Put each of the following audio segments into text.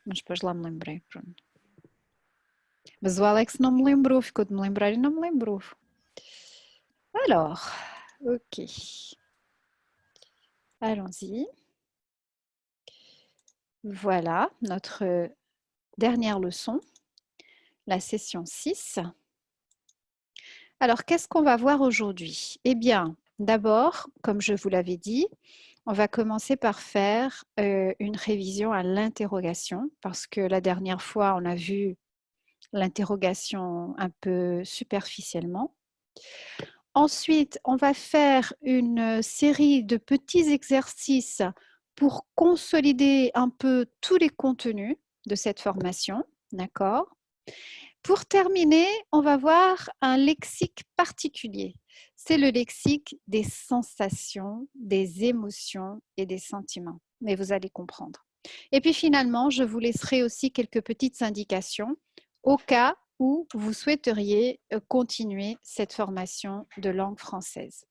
Mas depois lá me lembrei, pronto. Mas o Alex não me lembrou, ficou de me lembrar e não me lembrou. Alors, ok. Allons-y. Voilà notre dernière leçon, la session 6. Alors, qu'est-ce qu'on va voir aujourd'hui? Eh bien, d'abord, comme je vous l'avais dit, on va commencer par faire une révision à l'interrogation parce que la dernière fois, on a vu l'interrogation un peu superficiellement. Ensuite, on va faire une série de petits exercices pour consolider un peu tous les contenus de cette formation, d'accord? Pour terminer, on va voir un lexique particulier. C'est le lexique des sensations, des émotions et des sentiments. Mais vous allez comprendre. Et puis finalement, je vous laisserai aussi quelques petites indications au cas où vous souhaiteriez continuer cette formation de langue française.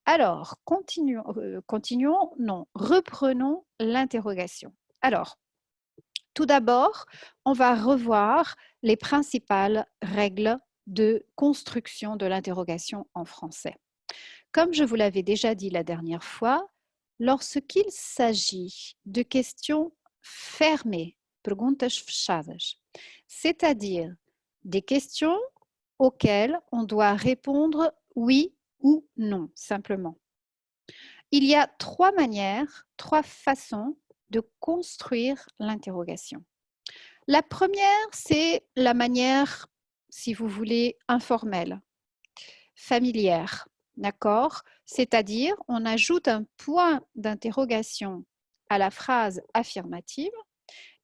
Alors, reprenons l'interrogation. Alors, tout d'abord, on va revoir les principales règles de construction de l'interrogation en français. Comme je vous l'avais déjà dit la dernière fois, lorsqu'il s'agit de questions fermées, perguntas fechadas, c'est-à-dire des questions auxquelles on doit répondre oui ou non, simplement. Il y a trois manières, trois façons de construire l'interrogation. La première, c'est la manière, si vous voulez, informelle, familière, d'accord? C'est-à-dire, on ajoute un point d'interrogation à la phrase affirmative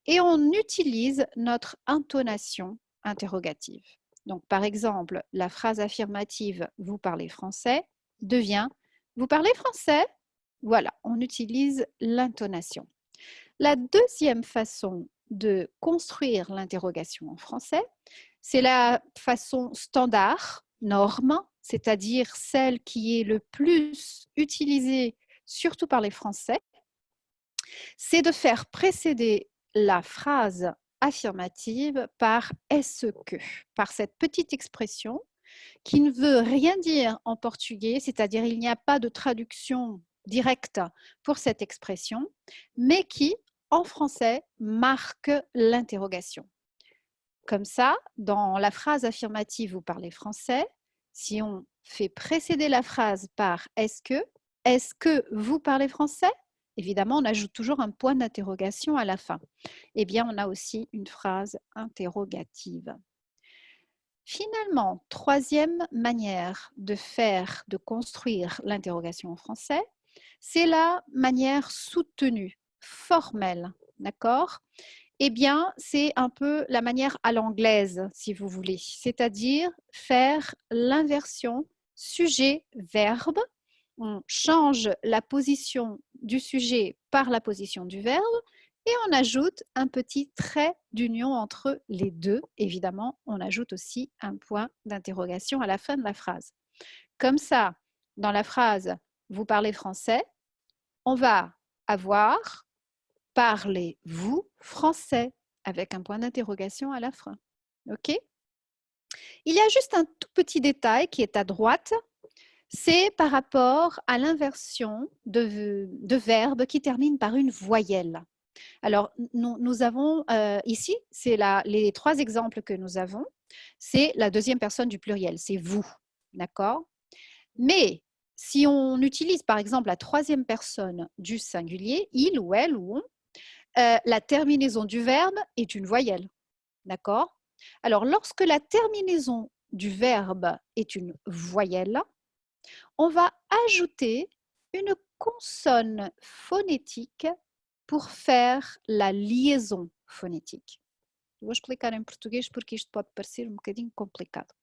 et on utilise notre intonation interrogative. Donc, par exemple, la phrase affirmative « Vous parlez français » devient « Vous parlez français ?» Voilà, on utilise l'intonation. La deuxième façon de construire l'interrogation en français, c'est la façon standard, norme, c'est-à-dire celle qui est le plus utilisée, surtout par les Français, c'est de faire précéder la phrase affirmative par est-ce que, par cette petite expression qui ne veut rien dire en portugais, c'est-à-dire il n'y a pas de traduction directe pour cette expression, mais qui, en français, marque l'interrogation. Comme ça, dans la phrase affirmative vous parlez français, si on fait précéder la phrase par est-ce que vous parlez français? Évidemment, on ajoute toujours un point d'interrogation à la fin. Eh bien, on a aussi une phrase interrogative. Finalement, troisième manière de construire l'interrogation en français, c'est la manière soutenue, formelle, d'accord? Eh bien, c'est un peu la manière à l'anglaise, si vous voulez, c'est-à-dire faire l'inversion sujet-verbe. On change la position du sujet par la position du verbe et on ajoute un petit trait d'union entre les deux. Évidemment, on ajoute aussi un point d'interrogation à la fin de la phrase. Comme ça, dans la phrase « Vous parlez français », on va avoir « Parlez-vous français » avec un point d'interrogation à la fin. OK? Il y a juste un tout petit détail qui est à droite, c'est par rapport à l'inversion de verbes qui terminent par une voyelle. Alors, nous avons ici, c'est les trois exemples que nous avons, c'est la deuxième personne du pluriel, c'est vous, d'accord? Mais si on utilise par exemple la troisième personne du singulier, il ou elle ou on, la terminaison du verbe est une voyelle, d'accord? Alors, lorsque la terminaison du verbe est une voyelle, on va ajouter une consonne phonétique pour faire la liaison phonétique. Vou explicar em português porque isto pode parecer um bocadinho complicado.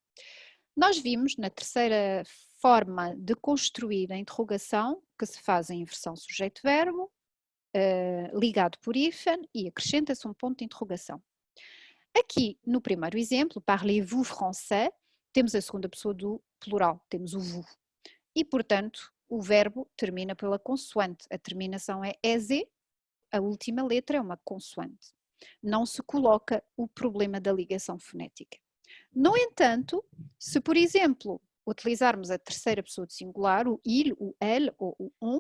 Nós vimos na terceira forma de construir a interrogação que se faz em inversão sujeito-verbo, ligado por hífen e acrescenta-se um ponto de interrogação. Aqui, no primeiro exemplo, parlez-vous français, temos a segunda pessoa do plural, temos o vous. E, portanto, o verbo termina pela consoante. A terminação é EZ, a última letra é uma consoante. não se coloca o problema da ligação fonética. No entanto, se, por exemplo, utilizarmos a terceira pessoa de singular, o il, o elle ou o on,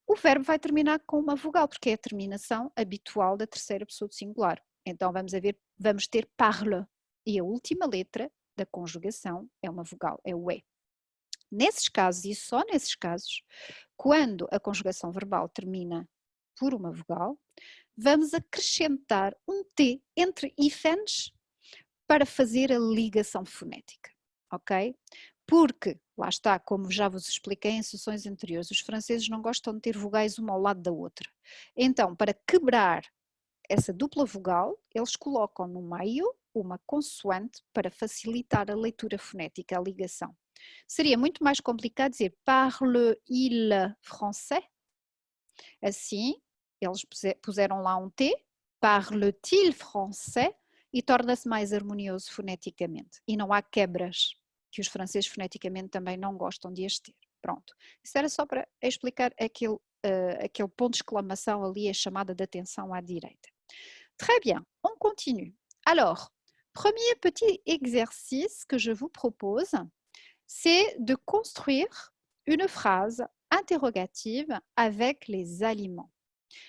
o verbo vai terminar com uma vogal, porque é a terminação habitual da terceira pessoa de singular. Então vamos ter parle, e a última letra da conjugação é uma vogal, é o E. Nesses casos, e só nesses casos, quando a conjugação verbal termina por uma vogal, vamos acrescentar um T entre hífenes para fazer a ligação fonética, ok? Porque, lá está, como já vos expliquei em sessões anteriores, os franceses não gostam de ter vogais uma ao lado da outra. Então, para quebrar essa dupla vogal, eles colocam no meio uma consoante para facilitar a leitura fonética, a ligação. Seria muito mais complicado dizer parle-il français? Assim, eles puseram lá um T, parle-t-il français? E torna-se mais harmonioso foneticamente. E não há quebras, que os franceses foneticamente também não gostam de as ter. Pronto. Isso era só para explicar aquele ponto de exclamação ali, a chamada de atenção à direita. Très bien, on continue. Alors, premier petit exercice que je vous propose, c'est de construire une phrase interrogative avec les aliments.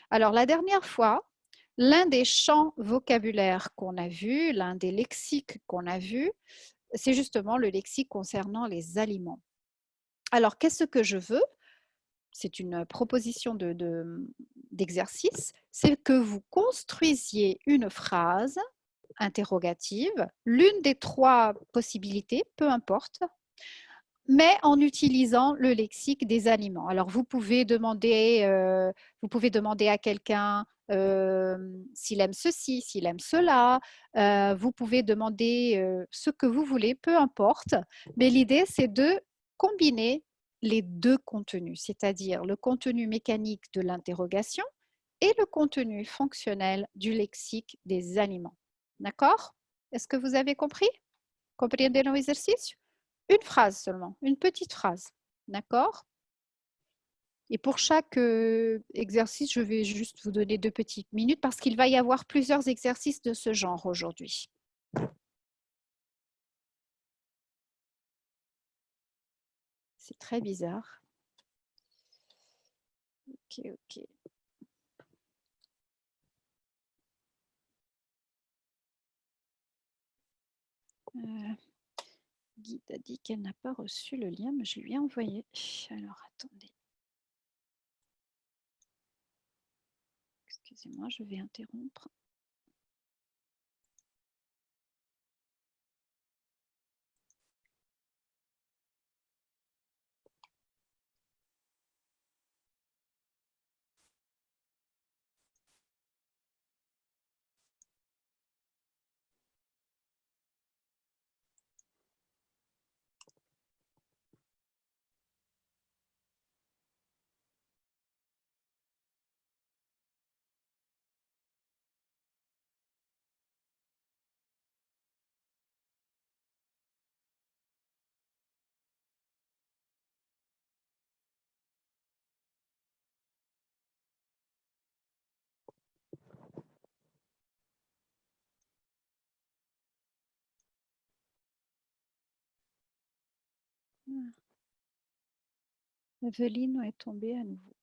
Alors, la dernière fois, l'un des champs vocabulaires qu'on a vu, l'un des lexiques qu'on a vu, c'est justement le lexique concernant les aliments. Alors, qu'est-ce que je veux? C'est une proposition d'exercice, c'est que vous construisiez une phrase interrogative, l'une des trois possibilités, peu importe, mais en utilisant le lexique des aliments. Alors, vous pouvez demander à quelqu'un s'il aime ceci, s'il aime cela. Vous pouvez demander ce que vous voulez, peu importe. Mais l'idée, c'est de combiner les deux contenus, c'est-à-dire le contenu mécanique de l'interrogation et le contenu fonctionnel du lexique des aliments. D'accord? Est-ce que vous avez compris? Compreenderam o exercício? Une phrase seulement, une petite phrase, d'accord? Et pour chaque exercice, je vais juste vous donner 2 petites minutes parce qu'il va y avoir plusieurs exercices de ce genre aujourd'hui. C'est très bizarre. Ok, ok. Guide a dit qu'elle n'a pas reçu le lien, mais je lui ai envoyé. Alors, attendez. Excusez-moi, je vais interrompre. Evelyne est tombée à nouveau.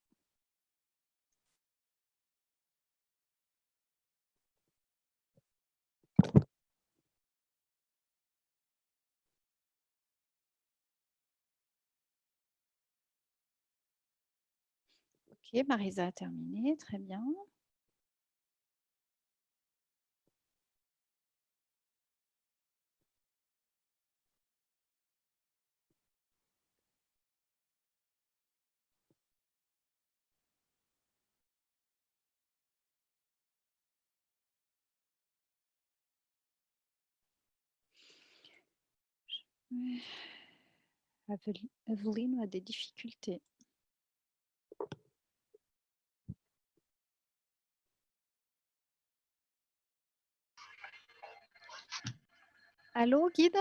Ok, Marisa a terminé, très bien. Evelyne a des difficultés. Allô, guide?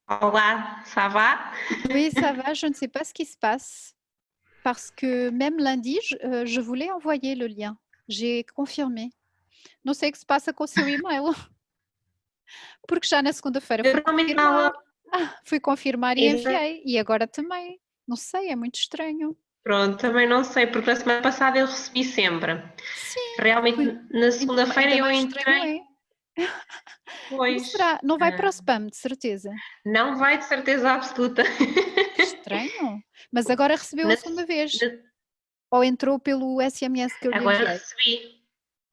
Olá, ça va? Oui, ça va, je ne sais pas ce qui se passe. Parce que même lundi, je voulais envoyer le lien. J'ai confirmé. Não sei o que se passa com o seu e-mail. Porque já na segunda-feira Geralmente não. fui confirmar e enviei. E agora também. Não sei, é muito estranho. Pronto, também não sei, porque na semana passada eu recebi sempre. Sim. Realmente, na segunda-feira Ainda eu mais estranho entrei, é. Não pois, será? Não vai para o spam, de certeza. não vai de certeza absoluta. Que estranho. Mas agora recebeu a Na- segunda vez. na- Ou entrou pelo SMS que eu lhe Agora enviei. recebi.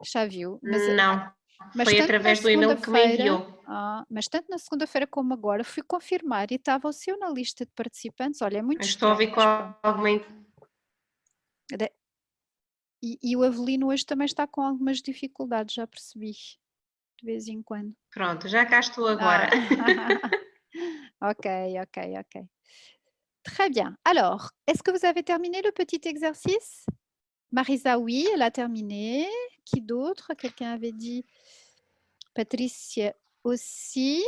Já viu? Não, Mas foi tanto na através do e-mail que me segunda-feira, enviou. mas tanto na segunda-feira como agora, fui confirmar e estava o seu na lista de participantes. Olha, é muito Estou a ouvir estranho. com Mas pronto. alguma. E o Avelino hoje também está com algumas dificuldades, já percebi, de vez em quando. Pronto, já cá estou agora. Ah. Ok. Très bien. Alors, est-ce que vous avez terminé le petit exercice? Marisa, oui, elle a terminé. Qui d'autre? Quelqu'un avait dit. Patricia aussi.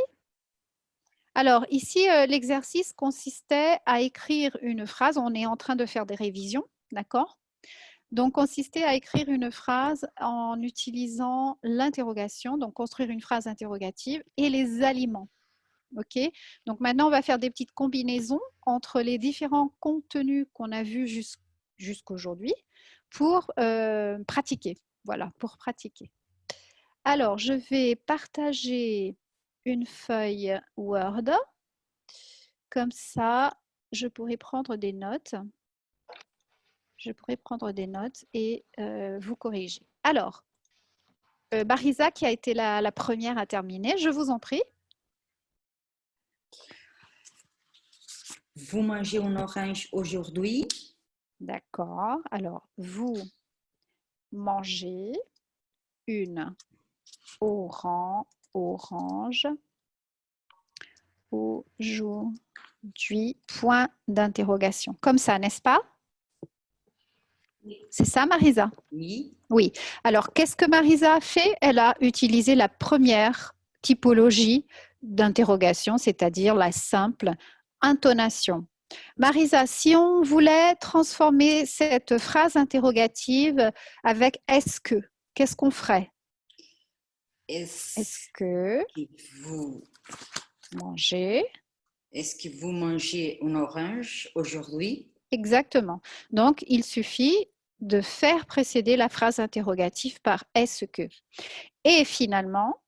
Alors, ici, l'exercice consistait à écrire une phrase. On est en train de faire des révisions, d'accord? Donc, consistait à écrire une phrase en utilisant l'interrogation, donc construire une phrase interrogative et les aliments. OK? Donc, maintenant, on va faire des petites combinaisons entre les différents contenus qu'on a vus jusqu'aujourd'hui pour pratiquer. Voilà, pour pratiquer. Alors, je vais partager une feuille Word. Comme ça, je pourrais prendre des notes. Je pourrais prendre des notes et vous corriger. Alors, Marisa, qui a été la première à terminer, je vous en prie. Vous mangez une orange aujourd'hui? D'accord. Alors, vous mangez une orange aujourd'hui, point d'interrogation. Comme ça, n'est-ce pas? C'est ça, Marisa? Oui. Oui. Alors, qu'est-ce que Marisa a fait? Elle a utilisé la première typologie d'interrogation, c'est-à-dire la simple intonation. Marisa, si on voulait transformer cette phrase interrogative avec est-ce que, qu'est-ce qu'on ferait? Est-ce que vous mangez? Est-ce que vous mangez une orange aujourd'hui? Exactement. Donc, il suffit de faire précéder la phrase interrogative par est-ce que. Et finalement,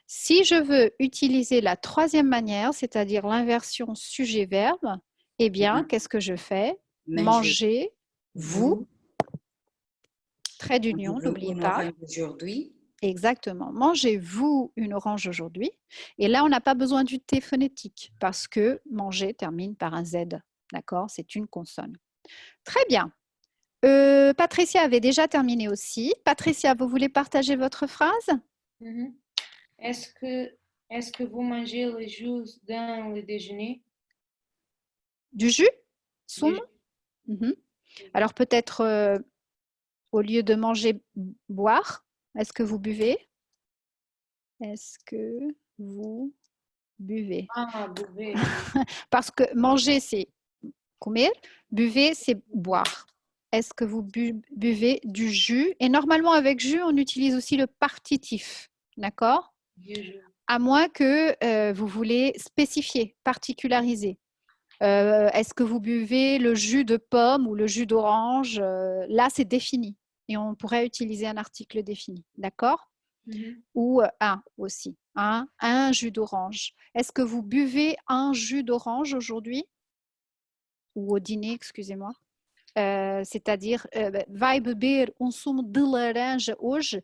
si je veux utiliser la troisième manière, c'est-à-dire l'inversion sujet-verbe, eh bien, qu'est-ce que je fais? Manger, vous, trait d'union, n'oubliez pas. Une orange aujourd'hui? Exactement. Mangez-vous une orange aujourd'hui? Et là, on n'a pas besoin du T phonétique parce que manger termine par un Z. D'accord? C'est une consonne. Très bien. Patricia avait déjà terminé aussi. Patricia, vous voulez partager votre phrase? Est-ce que vous mangez le jus dans le déjeuner? Du jus? Soum? Alors peut-être au lieu de manger, boire. Est-ce que vous buvez? Est-ce que vous buvez? Ah, buvez. Parce que manger, c'est comer. Buvez, c'est boire. Est-ce que vous buvez du jus? Et normalement, avec jus, on utilise aussi le partitif. D'accord? À moins que vous voulez spécifier, particulariser. Est-ce que vous buvez le jus de pomme ou le jus d'orange? Là, c'est défini. Et on pourrait utiliser un article défini. D'accord? Ou un aussi. Un jus d'orange. Est-ce que vous buvez un jus d'orange aujourd'hui? Ou au dîner, excusez-moi. C'est-à-dire, vai beber sumo de laranja hoje?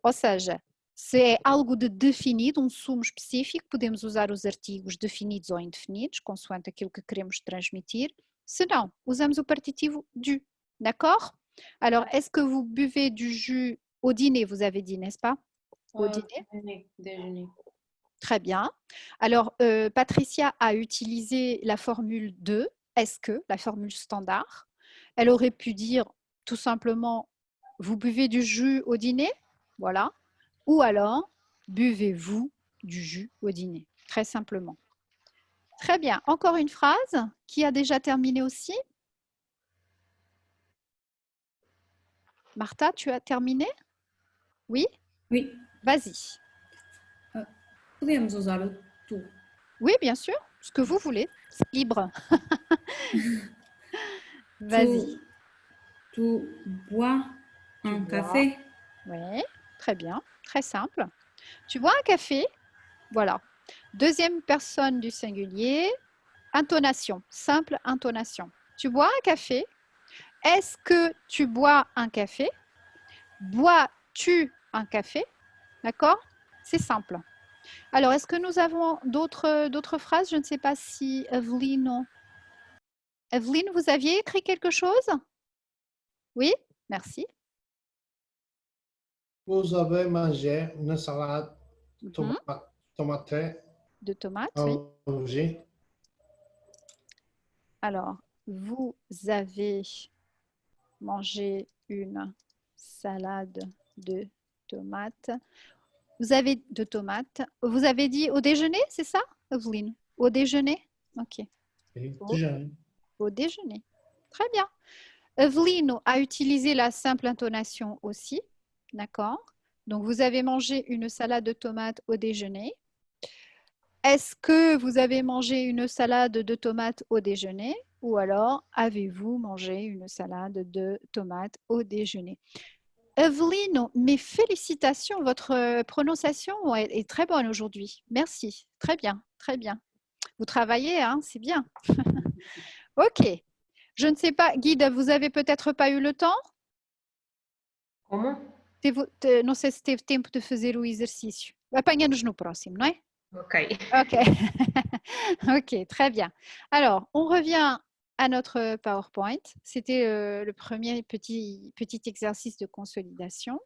Ou seja, se é algo de definido, sumo específico, podemos usar os artigos definidos ou indefinidos, consoante aquilo que queremos transmitir. Se não, usamos o partitivo du. D'accord? Alors, est-ce que vous buvez du jus au dîner, vous avez dit, n'est-ce pas? Au dîner? Déjeuner. Très bien. Alors, Patricia a utilisé la formule de est-ce que, la formule standard. Elle aurait pu dire tout simplement, vous buvez du jus au dîner? Voilà. Ou alors, buvez-vous du jus au dîner? Très simplement. Très bien. Encore une phrase qui a déjà terminé aussi. Martha, tu as terminé? Oui? Oui, Vas-y. podemos usar o tu. Oui, bien sûr, ce que vous voulez. C'est libre. Vas-y. Tu bois Tu un bois. café? Oui, très bien. Très simple. Tu bois un café? Voilà. Deuxième personne du singulier. Intonation. Simple intonation. Tu bois un café? Est-ce que tu bois un café? Bois-tu un café? D'accord? C'est simple. Alors, est-ce que nous avons d'autres phrases? Je ne sais pas si Evelyne, vous aviez écrit quelque chose? Oui? Merci. Vous avez mangé une salade Mhm. tomate De tomates, oui. arrosée. Alors, vous avez mangé une salade de tomates. Vous avez de tomates. Vous avez dit au déjeuner, c'est ça, Evelyne? Au déjeuner? Ok. Et Au, déjeuner. au déjeuner. Très bien. Evelyne a utilisé la simple intonation aussi. D'accord? Donc, vous avez mangé une salade de tomates au déjeuner. Est-ce que vous avez mangé une salade de tomates au déjeuner? Ou alors, avez-vous mangé une salade de tomates au déjeuner? Evelyne, mes félicitations, votre prononciation est très bonne aujourd'hui. Merci, très bien, très bien. Vous travaillez, hein, c'est bien. Ok. Je ne sais pas, Guide, vous avez peut-être pas eu le temps? Como? Não sei se teve tempo de fazer o exercício. Apanha-nos no próximo, não é? Ok. Ok. Ok, très bien. Alors, on revient à notre PowerPoint. C'était le premier petit exercice de consolidation.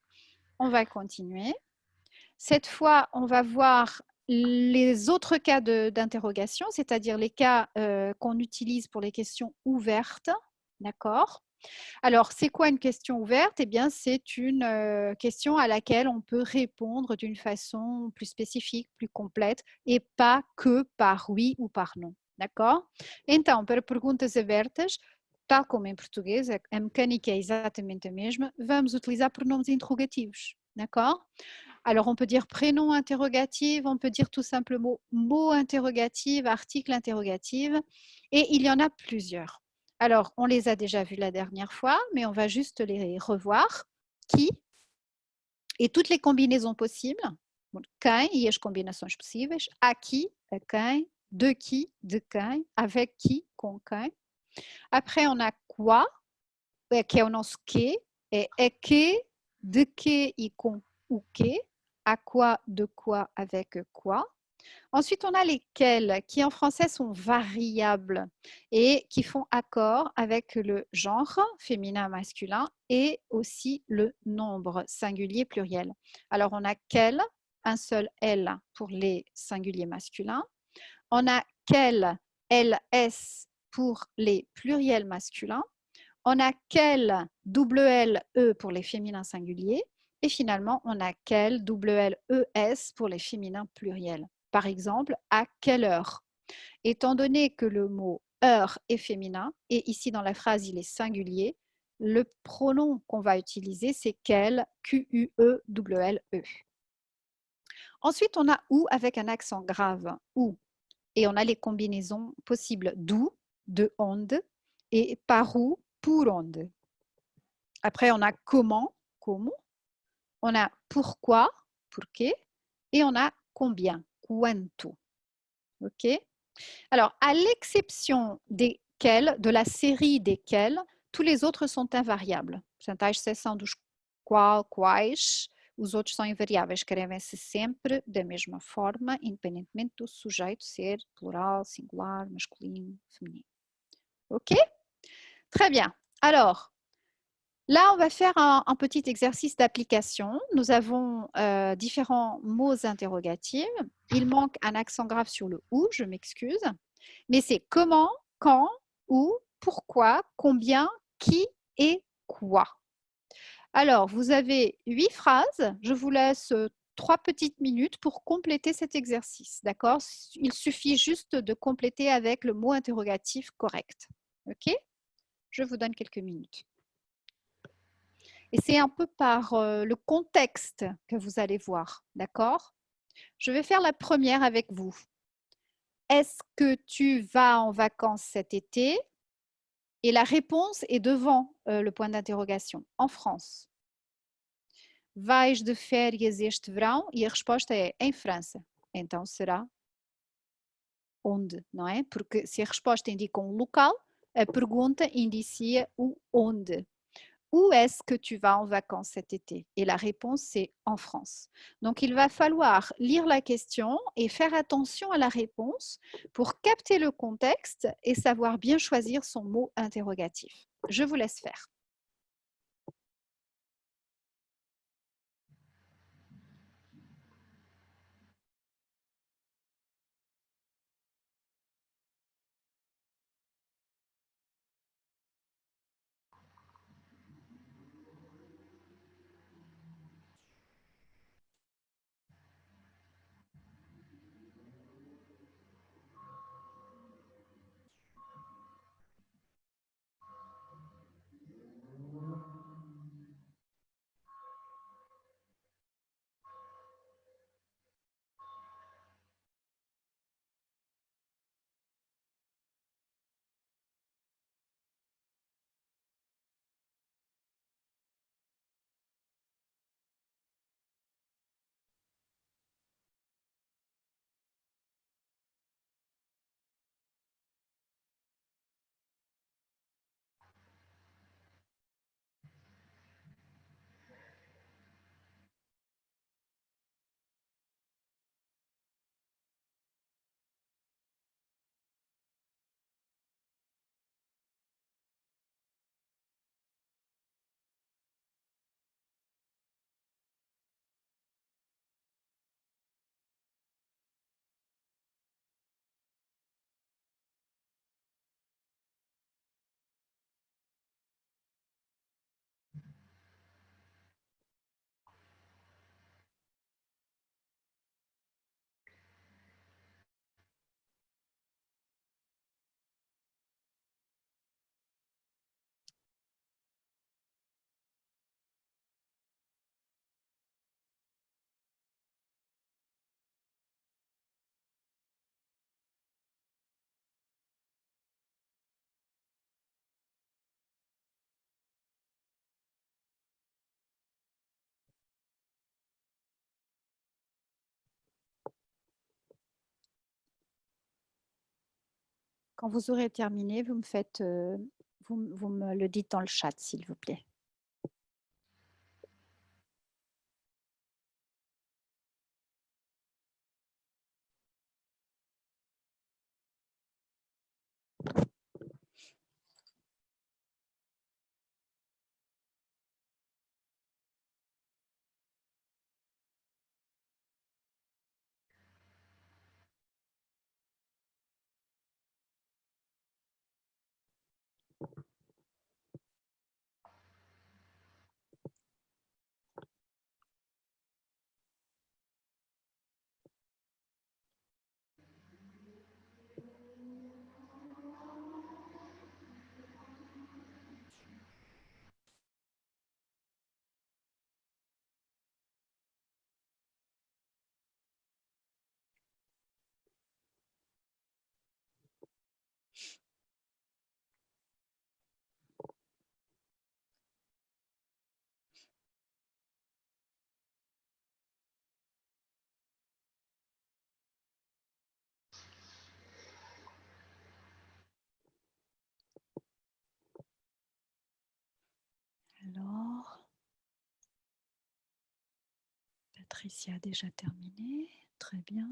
On va continuer. Cette fois, on va voir les autres cas d'interrogation, c'est-à-dire les cas qu'on utilise pour les questions ouvertes. D'accord? Alors, c'est quoi une question ouverte? Eh bien, c'est une question à laquelle on peut répondre d'une façon plus spécifique, plus complète, et pas que par oui ou par non. D'accord? Então, para perguntas abertas, tal como em português, a mecânica é exatamente a mesma, vamos utilizar pronomes interrogativos. D'accord? Alors, on peut dire prénom interrogatif, on peut dire tout simplement mot interrogatif, article interrogatif, et il y en a plusieurs. Alors, on les a déjà vus la dernière fois, mais on va juste les revoir. Qui et toutes les combinaisons possibles. Quem e as combinações possíveis. A qui, a quem, de quem, avec qui, com quem. Après, on a quoi, que é o nosso que, é que, de que e com o que. À quoi, de quoi, avec quoi. Ensuite, on a lesquels qui en français sont variables et qui font accord avec le genre féminin, masculin et aussi le nombre singulier pluriel. Alors, on a quel, un seul L pour les singuliers masculins. On a quel, LS pour les pluriels masculins. On a quel, double L, E pour les féminins singuliers. Et finalement, on a quel, double L, ES pour les féminins pluriels. Par exemple, à quelle heure? Étant donné que le mot heure est féminin, et ici dans la phrase il est singulier, le pronom qu'on va utiliser c'est quel, Q-U-E-L-L-E. Ensuite, on a ou avec un accent grave, ou. Et on a les combinaisons possibles d'où, de onde, et par où, pour onde. Après, on a comment, como. On a pourquoi, pourqué. Et on a combien, quanto. OK? Alors, à l'exception desquels, de la série desquels, tous les autres sont invariables. Portanto, à exceção dos qual, quais, os outros são invariáveis. Escrevem-se sempre da mesma forma, independentemente do sujeito ser plural, singular, masculino, feminino. OK? Très bien. Alors, là, on va faire un petit exercice d'application. Nous avons différents mots interrogatifs. Il manque un accent grave sur le ou, je m'excuse. Mais c'est comment, quand, où, pourquoi, combien, qui et quoi. Alors, vous avez 8 phrases. Je vous laisse 3 petites minutes pour compléter cet exercice. D'accord? Il suffit juste de compléter avec le mot interrogatif correct. OK? Je vous donne quelques minutes. Et c'est un peu par le contexte que vous allez voir, d'accord? Je vais faire la première avec vous. Est-ce que tu vas en vacances cet été? Et la réponse est devant le point d'interrogation, en France. Vais de férias este verão? E a resposta é em França. Então será onde, não é? Porque se a resposta indica um local, a pergunta indicia o onde. Où est-ce que tu vas en vacances cet été? Et la réponse, c'est en France. Donc, il va falloir lire la question et faire attention à la réponse pour capter le contexte et savoir bien choisir son mot interrogatif. Je vous laisse faire. Quand vous aurez terminé, vous me le dites dans le chat, s'il vous plaît. Alors, Patricia a déjà terminé. Très bien.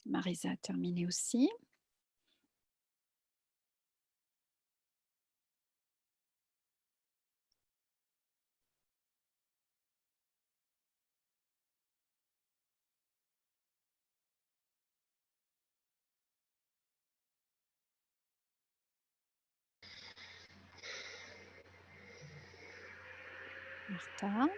Marisa a terminé aussi. Martha.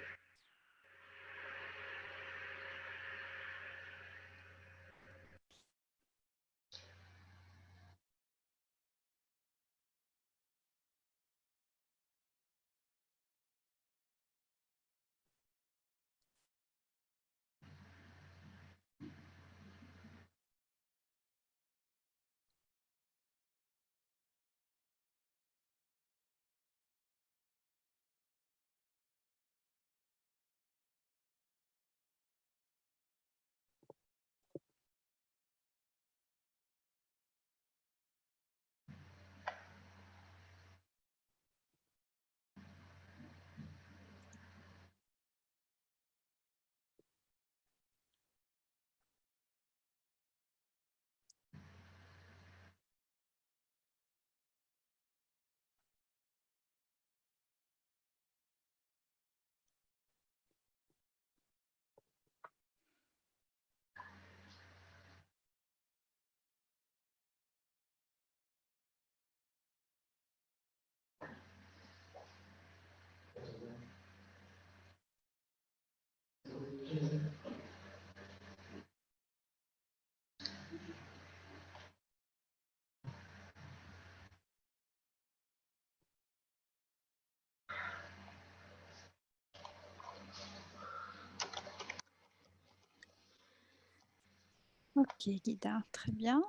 Ok, Guida, très bien.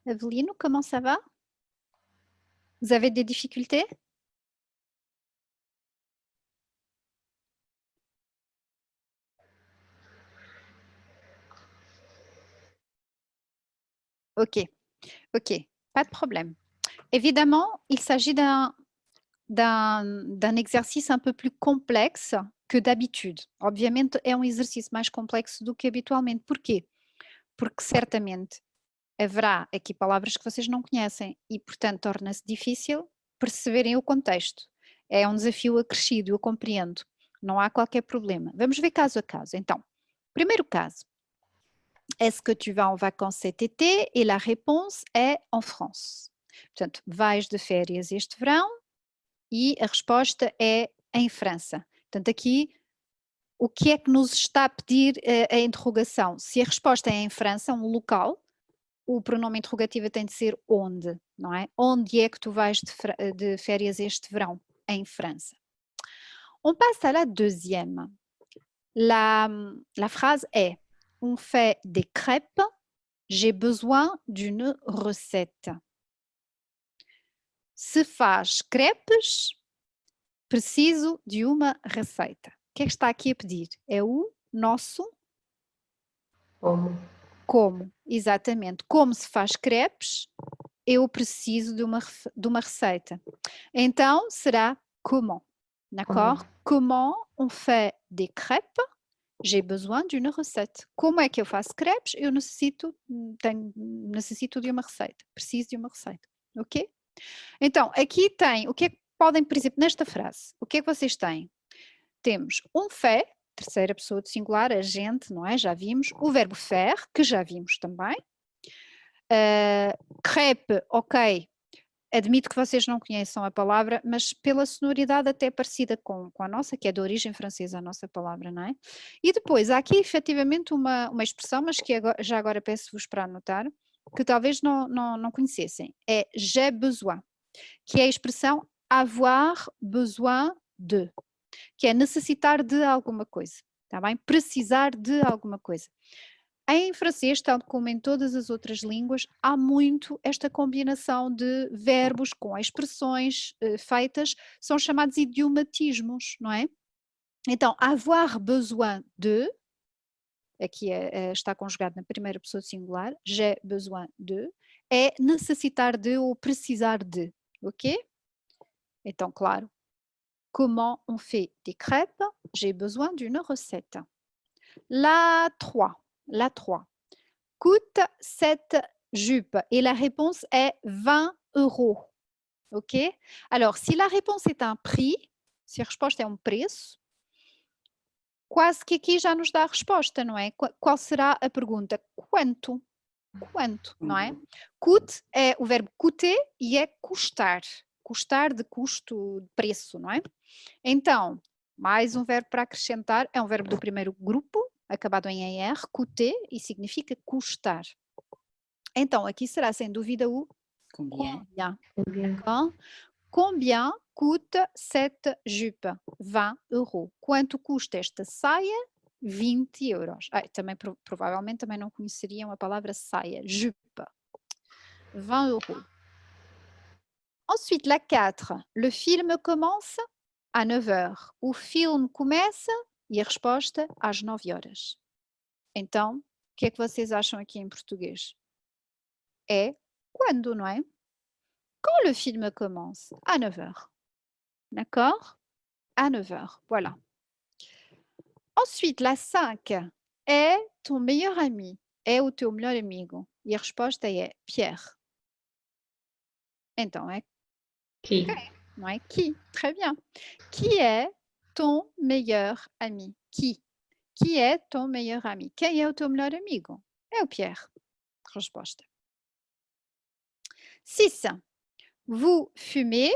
Evelyne, comment ça va? Vous avez des difficultés? Ok, ok, pas de problème. Évidemment, il s'agit d'un exercício un peu plus complexe que d'habitude. Obviamente, é um exercício mais complexo do que habitualmente. Porquê? Porque certamente haverá aqui palavras que vocês não conhecem e, portanto, torna-se difícil perceberem o contexto. É um desafio acrescido, eu compreendo. Não há qualquer problema. Vamos ver caso a caso. Então, primeiro caso. Est-ce que tu vas en vacances cet été? Et la réponse est en France. Portanto, vais de férias este verão? E a resposta é em França. Portanto, aqui, o que é que nos está a pedir a interrogação? Se a resposta é em França, um local, o pronome interrogativo tem de ser onde, não é? Onde é que tu vais de férias este verão? Em França. On passe à la deuxième. La phrase est: on fait des crêpes, j'ai besoin d'une recette. Se faz crepes, preciso de uma receita. O que é que está aqui a pedir? É o nosso como, exatamente. Como se faz crepes, eu preciso de uma receita. Então, será comment, d'accord? Comment on fait des crêpes? J'ai besoin d'une recette. Como é que eu faço crepes? Eu necessito de uma receita. Preciso de uma receita, ok? Então, aqui tem, o que é que podem, por exemplo, nesta frase, o que é que vocês têm? Temos fait, terceira pessoa do singular, a gente, não é? Já vimos. O verbo faire, que já vimos também. Crêpe, ok. Admito que vocês não conheçam a palavra, mas pela sonoridade até é parecida com a nossa, que é de origem francesa a nossa palavra, não é? E depois, há aqui efetivamente uma expressão, mas que agora, já agora peço-vos para anotar, que talvez não conhecessem. É j'ai besoin, que é a expressão avoir besoin de, que é necessitar de alguma coisa, tá bem? Precisar de alguma coisa. Em francês, tal como em todas as outras línguas, há muito esta combinação de verbos com expressões feitas, são chamados idiomatismos, não é? Então, avoir besoin de, aqui está conjugado na primeira pessoa singular, j'ai besoin de, é necessitar de ou precisar de, ok? Então, claro, comment on fait des crêpes? J'ai besoin d'une recette. La 3. Coûte cette jupe? Et la réponse est 20 €. Ok? Alors, se a réponse est un prix, se a resposta é um preço, quase que aqui já nos dá a resposta, não é? Qual será a pergunta? Quanto? Quanto, não é? Coûte é o verbo coûter e é custar. Custar de custo, de preço, não é? Então, mais um verbo para acrescentar, é um verbo do primeiro grupo, acabado em ER, coûter, e significa custar. Então, aqui será sem dúvida o Combien? D'accord? Combien coûte cette jupe? 20 €. Quanto custa esta saia? 20 €. Também, provavelmente também não conheceriam a palavra saia, jupe. 20 €. Ensuite, la 4. Le film commence à 9 h. O filme começa, e a resposta, às 9 horas. Então, o que é que vocês acham aqui em português? É quando, não é? Quand le film commence? À 9 h. D'accord? À 9 h. Voilà. Ensuite, la 5. É ton meilleur ami? É o teu melhor amigo? E a resposta é Pierre. Então, é Qui? não é? Qui? Très bien. Qui est ton meilleur ami? Qui est ton meilleur ami? Quem é o teu melhor amigo? É o Pierre. Resposta. 6. Vous fumez,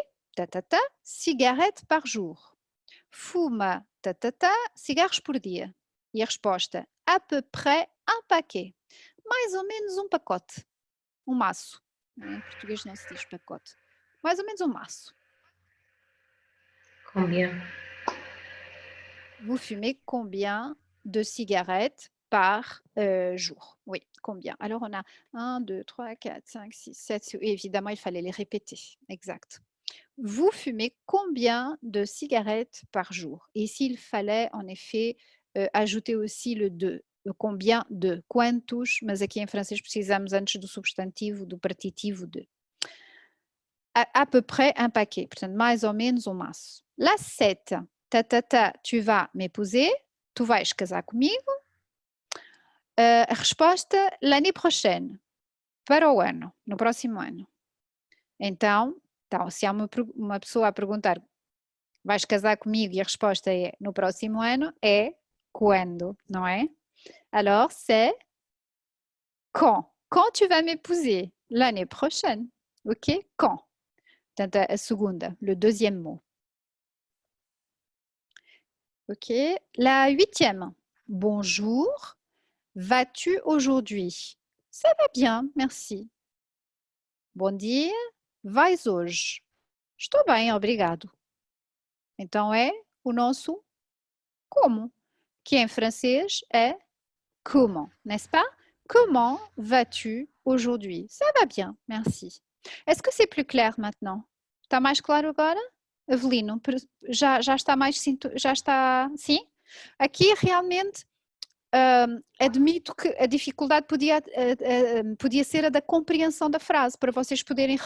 cigarettes par jour. Fuma, cigarros por dia. E a resposta, à peu près un paquet. Mais ou menos um pacote. Um maço. Em português não se diz pacote. Mais ou menos um maço. Combien? Vous fumez combien de cigarettes par jour? Oui, combien? Alors, on a 1, 2, 3, 4, 5, 6, 7. Et évidemment, il fallait les répéter. Exact. Vous fumez combien de cigarettes par jour? Et s'il fallait, en effet, ajouter aussi le de. Combien de? Quantos? Mas aqui em francês precisamos antes do substantivo, do partitivo de. À peu près un paquet. Portanto, mais ou menos um maço. La 7. Tu vas m'épouser, tu vais casar comigo. A resposta, l'année prochaine, para o ano, no próximo ano. Então, se há uma pessoa a perguntar, vais casar comigo, e a resposta é no próximo ano, é quando, não é? Alors, c'est quand. Quand tu vas m'épouser? L'année prochaine. Ok? Quand. Portanto, a segunda, le deuxième mot. Ok. La 8e. Bonjour. Vas-tu aujourd'hui? Ça va bien, merci. Bom dia. Vais hoje? Estou bem, obrigado. Então é o nosso como, que em francês é comment, n'est-ce pas? Comment vas-tu aujourd'hui? Ça va bien, merci. Est-ce que c'est plus clair maintenant? Está mais claro agora? Avelino, já está mais... Já está... Sim? Aqui realmente admito que a dificuldade podia ser a da compreensão da frase, para vocês poderem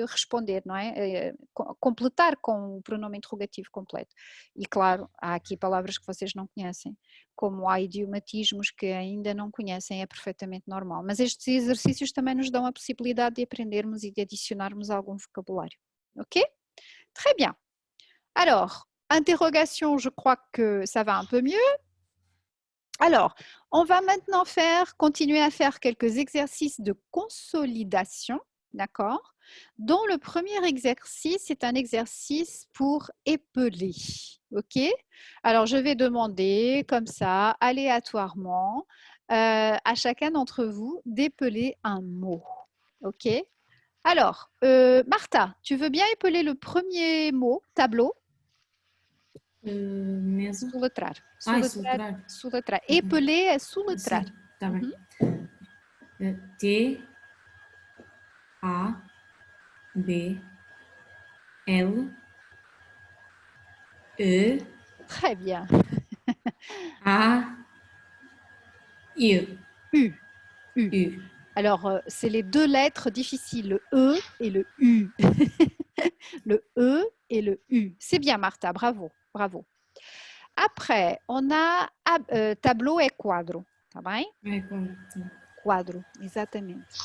responder, não é? Completar com o pronome interrogativo completo. E claro, há aqui palavras que vocês não conhecem, como há idiomatismos que ainda não conhecem, é perfeitamente normal. Mas estes exercícios também nos dão a possibilidade de aprendermos e de adicionarmos algum vocabulário. Ok? Très bien. Alors, interrogation, je crois que ça va un peu mieux. Alors, on va maintenant continuer à faire quelques exercices de consolidation, d'accord? Dont le premier exercice est un exercice pour épeler, ok? Alors, je vais demander comme ça, aléatoirement, à chacun d'entre vous d'épeler un mot, ok? Alors, Martha, tu veux bien épeler le premier mot, tableau? Mesa. Soletrar. Soletrar. Soletrar. Épeler é soletrar. Sim, tá bem. Uhum. T, A, B, L, E, Très bien. A, U. U. U. U. Alors, c'est les deux lettres difficiles, le E et le U. Le E et le U. C'est bien, Martha, bravo, bravo. Après, on a tableau e quadro, tá bem? É correto. Quadro, exatamente.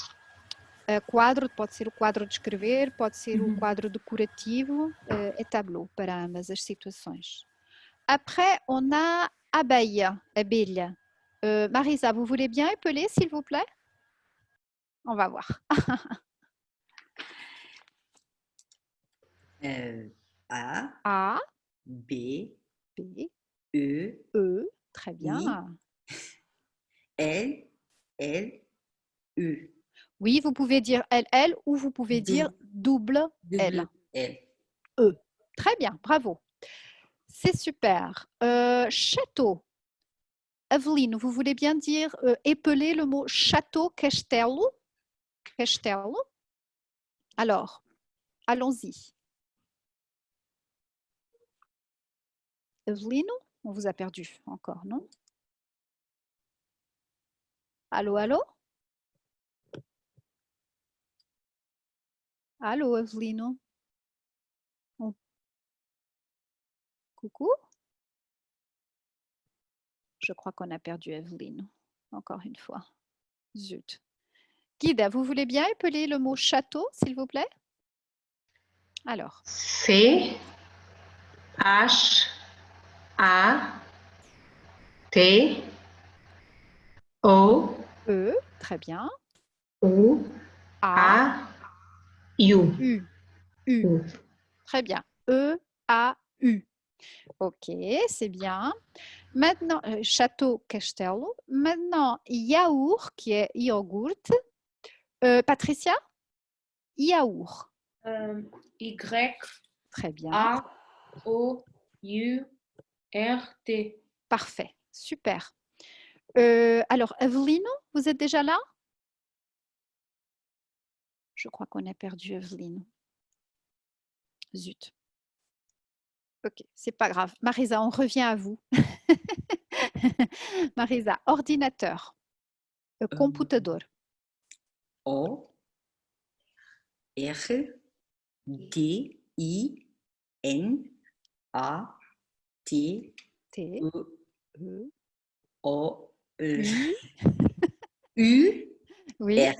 Quadro pode ser o quadro de escrever, pode ser o quadro decorativo, é tableau para ambas as situações. Après, on a abelha, abelha. Marisa, vous voulez bien épeler, s'il vous plaît? On va voir. A, A, B, B, E, E, très bien. L, L, U. Oui, vous pouvez dire LL ou vous pouvez dire double L. L. E. Très bien, bravo. C'est super. Château. Evelyn, vous voulez bien dire, épeler le mot château, castelo? Castelo. Alors, allons-y. Evelyn, on vous a perdu encore, non? Allô, allô? Allô, Evelyn? Coucou? Je crois qu'on a perdu Evelyn, encore une fois. Zut. Guida, vous voulez bien épeler le mot château, s'il vous plaît? Alors. C, H, A, T, O, E, très bien. U, A, A, U. U. U. Très bien. E, A, U. Ok, c'est bien. Maintenant, château, castello. Maintenant, yaourt, qui est yaourt. Patricia? Yaourt. Y, Très bien. A, O, U, R, T. Parfait. Super. Alors, Evelyn, vous êtes déjà là? Je crois qu'on a perdu Evelyn. Zut. Ok, c'est pas grave. Marisa, on revient à vous. Marisa, ordinateur. Computador. O, R, D, I, N, A, T, T. E, E. O, U. U, Oui. R.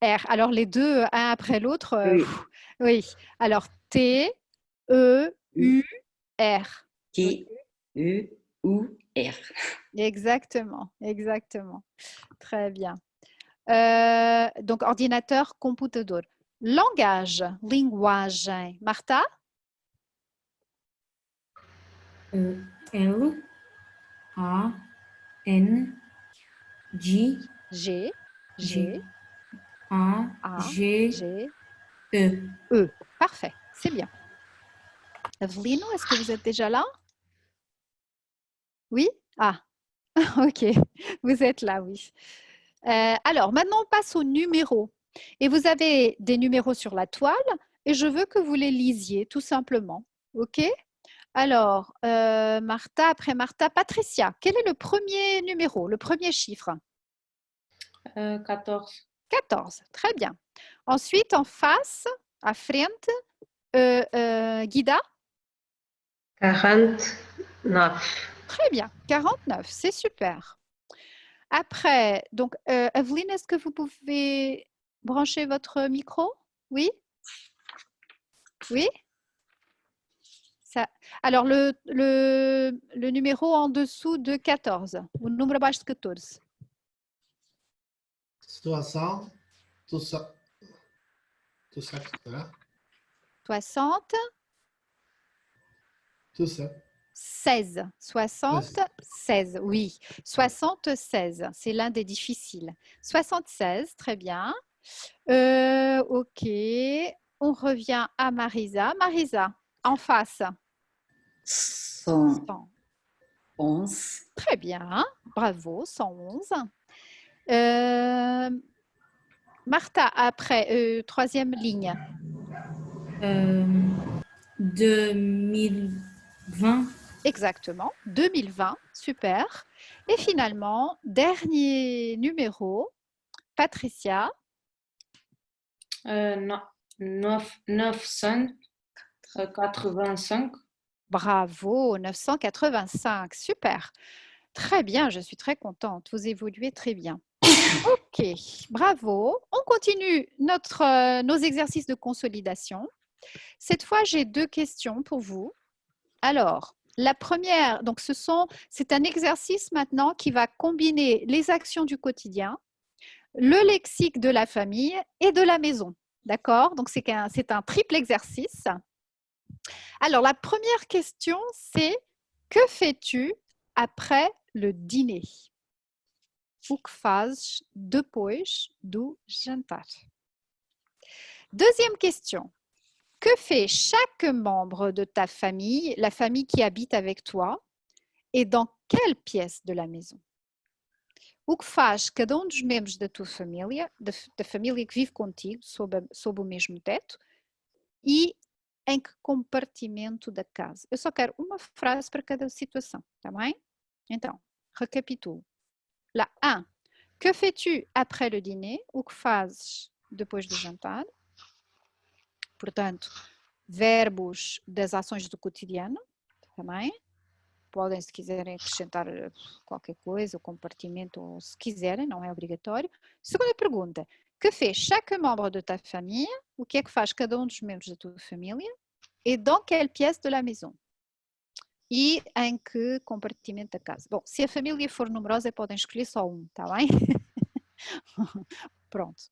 R. Alors, les deux, un après l'autre. Oui. Oui. Alors, T, E, U, R. T, E, U, R. Exactement, exactement. Très bien. Donc, ordinateur, computador. Langage, linguagem. Martha? L, A, N, G, G, G, G, A, A, G, G, E. E. Parfait, c'est bien. Evelino, est-ce que vous êtes déjà là? Oui? Ah, ok, vous êtes là, oui. Alors, maintenant, on passe aux numéros. Et vous avez des numéros sur la toile et je veux que vous les lisiez, tout simplement. OK? Alors, Martha, après Martha, Patricia, quel est le premier numéro, le premier chiffre? 14. 14, très bien. Ensuite, en face, à frente, Guida, 49. très bien, 49, c'est super. Après, donc, Evelyne, est-ce que vous pouvez brancher votre micro? Oui? Oui? Ça. Alors, le numéro en dessous de 14. O número abaixo de 14. 60, tout ça, etc. 60, Tout ça. 16. 76, oui. 76, c'est l'un des difficiles. 76, très bien. Ok, on revient à Marisa. Marisa, en face. 111, 100. Très bien, bravo, 111. Martha, après, troisième ligne. 2020. Exactement, 2020, super. Et finalement, dernier numéro, Patricia. 985. Bravo, 985, super. Très bien, je suis très contente. Vous évoluez très bien. Ok, bravo. On continue nos exercices de consolidation. Cette fois, j'ai 2 questions pour vous. Alors, la première, donc c'est un exercice maintenant qui va combiner les actions du quotidien, le lexique de la famille et de la maison. D'accord? Donc, c'est un triple exercice. Alors, la première question, c'est que fais-tu après le dîner? O que fazes depois do jantar? Deuxième question. Que fait chaque membre de ta famille, la famille qui habite avec toi, et dans quelle pièce de la maison? O que faz cada dos membros da tua família, da família que vive contigo, sob o mesmo teto, e em que compartimento da casa? Eu só quero uma frase para cada situação, tá bem? Então, recapitulo. La 1. Que fais-tu après le dîner? O que fazes depois do jantar? Portanto, verbos das ações do cotidiano, também. Podem, se quiserem, acrescentar qualquer coisa, o compartimento, ou se quiserem, não é obrigatório. Segunda pergunta. Que fez chaque membre de ta famille? O que é que faz cada um dos membros da tua família? Et dans quelle pièce de la maison? E em que compartimento da casa? Bom, se a família for numerosa, podem escolher só um, tá bem? Pronto.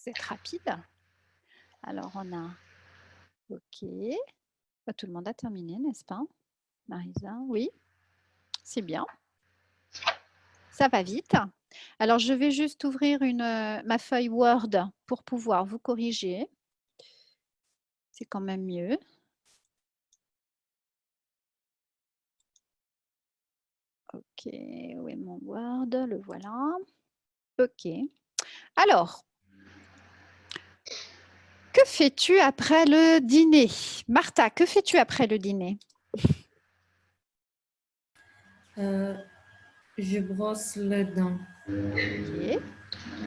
Vous êtes rapide. Alors, on a OK. Bah, tout le monde a terminé, n'est-ce pas? Marisa, oui. C'est bien. Ça va vite. Alors, je vais juste ouvrir ma feuille Word pour pouvoir vous corriger. C'est quand même mieux. OK, où est mon Word? Le voilà. OK. Alors, que fais-tu après le dîner? Martha, que fais-tu après le dîner? Je brosse les dents. OK.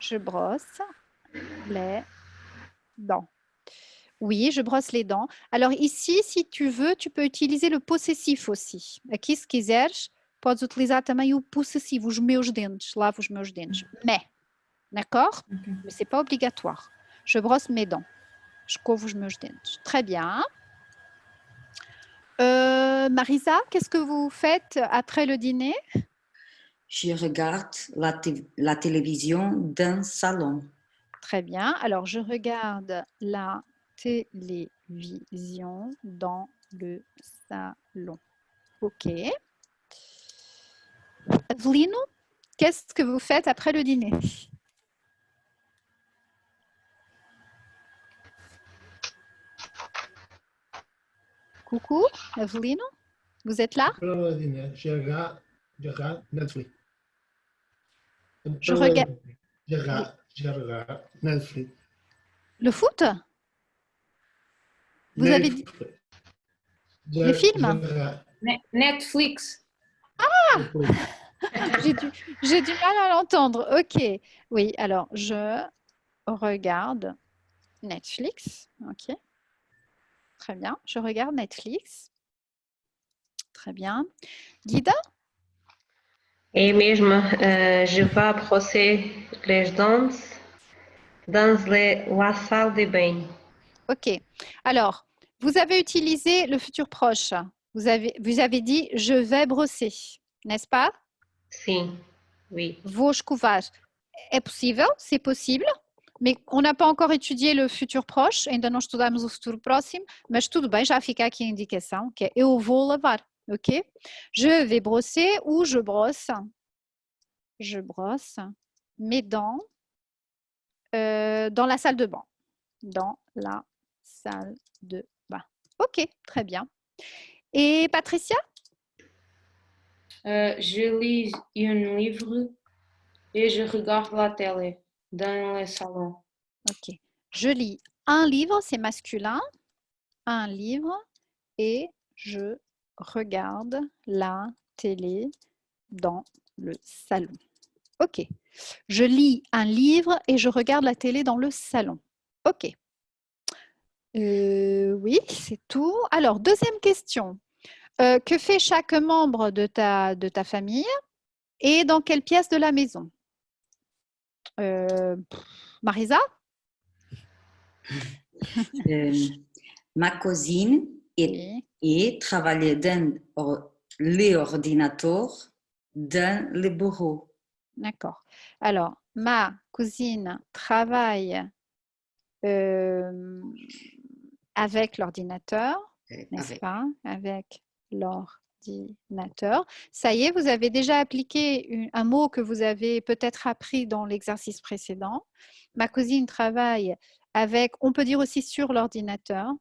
Je brosse les dents. Oui, je brosse les dents. Alors ici, si tu veux, tu peux utiliser le possessif aussi. Aqui, se quiseres, podes utilizar também o possessivo, os meus dentes, lavo os meus dentes. Mais, d'accord? Ok. Mais c'est pas obligatoire. Je brosse mes dents. Escovo os meus dentes. Très bien. Marisa, qu'est-ce que vous faites après le dîner? Je regarde la télévision dans le salon. Très bien. Alors, je regarde la télévision dans le salon. OK. Evelino, qu'est-ce que vous faites après le dîner? Coucou, Evelino, vous êtes là? Après le dîner, je regarde Netflix. Je regarde Je regarde Netflix. le foot? Vous avez dit les films? Netflix. J'ai du mal à l'entendre. OK. Oui, alors je regarde Netflix. OK. Très bien. Je regarde Netflix. Très bien. Guida? É mesmo, je vais brosser les dents dans la salle de bain. OK. Alors, vous avez utilisé le futur proche. Vous avez dit je vais brosser, n'est-ce pas? Sim, oui. Vou escovar. É possível, c'est possible, mais on n'a pas encore étudié le futur proche, ainda não estudamos o futuro próximo, mas tudo bem, já fica aqui a indicação, que é eu vou lavar, ok? Je vais brosser ou je brosse mes dents dans la salle de bain. Dans la salle de bain. Ok, très bien. Et Patricia? Je lis un livre et je regarde la télé dans le salon. Ok. Je lis un livre, c'est masculin. Un livre et je regarde la télé dans le salon. Ok. Je lis un livre et je regarde la télé dans le salon. Ok. Oui, c'est tout. Alors, deuxième question. Que fait chaque membre de ta famille et dans quelle pièce de la maison? Marisa? Ma cousine Oui. et travaille dans l'ordinateur dans le bureau. D'accord. Alors, ma cousine travaille avec l'ordinateur, n'est-ce pas? Avec l'ordinateur. Ça y est, vous avez déjà appliqué un mot que vous avez peut-être appris dans l'exercice précédent. Ma cousine travaille avec, on peut dire aussi sur l'ordinateur,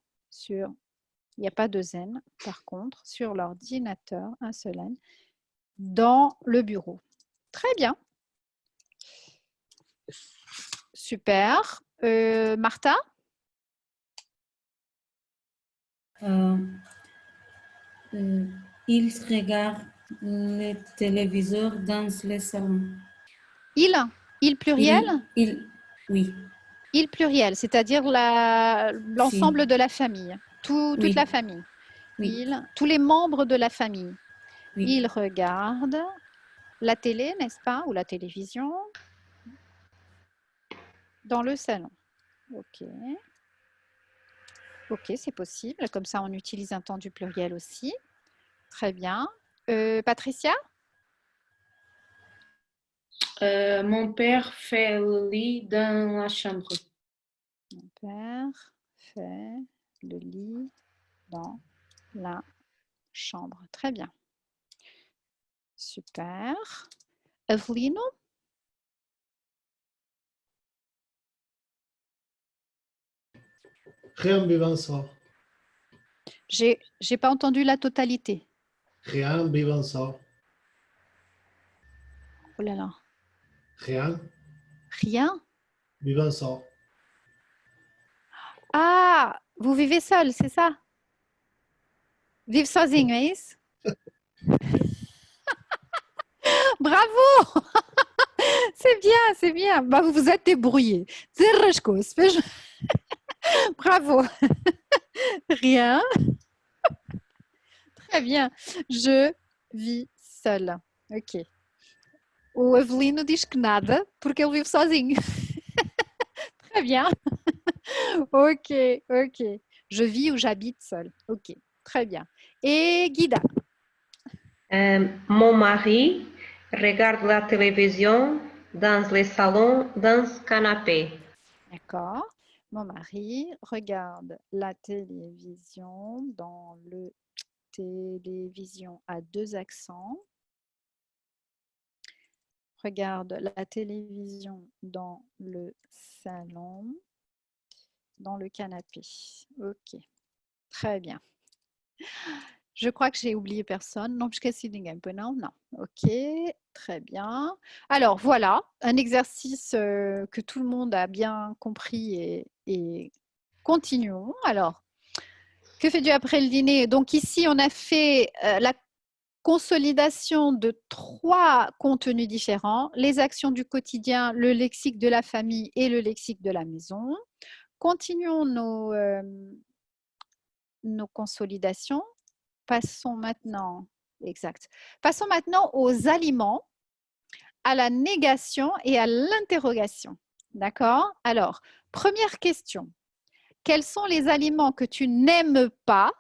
il n'y a pas deux N par contre, sur l'ordinateur, un seul N, dans le bureau. Très bien. Super. Martha? Il regarde le téléviseur dans le salon. Il pluriel? Oui. Il pluriel, c'est-à-dire l'ensemble de la famille, toute Oui. la famille. Oui. Tous les membres de la famille. Oui. Il regarde la télé, n'est-ce pas? Ou la télévision dans le salon. Ok. Ok, c'est possible. Comme ça, on utilise un temps du pluriel aussi. Très bien. Patricia? Mon père fait le lit dans la chambre. père fait le lit dans la chambre. Très bien. Super. Evelino? Rien Bivançon. J'ai pas entendu la totalité. Rien Bivançon. Oh là là. Rien Rien? Bivançon. Ah, vous vivez seul, c'est ça? Vive sozinho, é isso? Bravo! C'est bien, c'est bien. Bah, vous vous êtes débrouillé. Bravo. Rien. Très bien. Je vis seul. Ok. O Avelino diz que nada, porque ele vive sozinho. Très bien. Ok, ok. Je vis ou j'habite seul. Ok, très bien. Et Guida? Mon mari regarde la télévision dans le salon, dans le canapé. D'accord. Mon mari regarde la télévision dans le télévision à 2 accents. Regarde la télévision dans le salon, dans le canapé. Ok, très bien. Je crois que j'ai oublié personne. Non, esqueci ninguém. Non, non. Ok, très bien. Alors voilà, un exercice que tout le monde a bien compris et continuons. Alors, que fais-tu après le dîner? Donc ici, on a fait la consolidation de 3 contenus différents, les actions du quotidien, le lexique de la famille et le lexique de la maison. Continuons nos consolidations. Passons maintenant aux aliments, à la négation et à l'interrogation. D'accord? Alors, première question. Quels sont les aliments que tu n'aimes pas?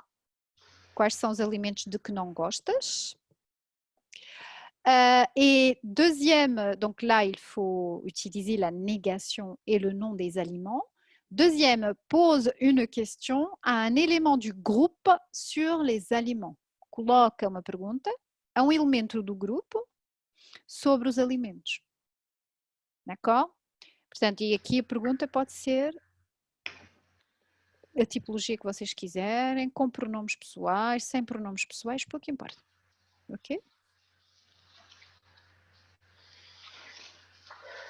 Quais são os alimentos de que não gostas? Et deuxième, donc là, il faut utiliser la négation et le nom des aliments. Deuxième, pose une question à un élément du groupe sur les aliments. Coloca uma pergunta a um elemento do grupo sobre os alimentos. D'accord? Portanto, e aqui a pergunta pode ser a tipologia que vocês quiserem, com pronomes pessoais, sem pronomes pessoais, pouco importa. Ok?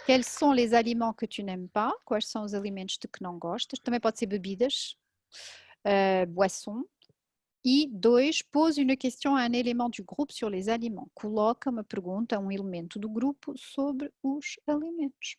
Quels sont les aliments que tu n'aimes pas? Quais são os alimentos de que não gostas? Também pode ser bebidas, boissons. E 2, pose une question a un élément du groupe sur les aliments. Coloca uma pergunta a um elemento do grupo sobre os alimentos.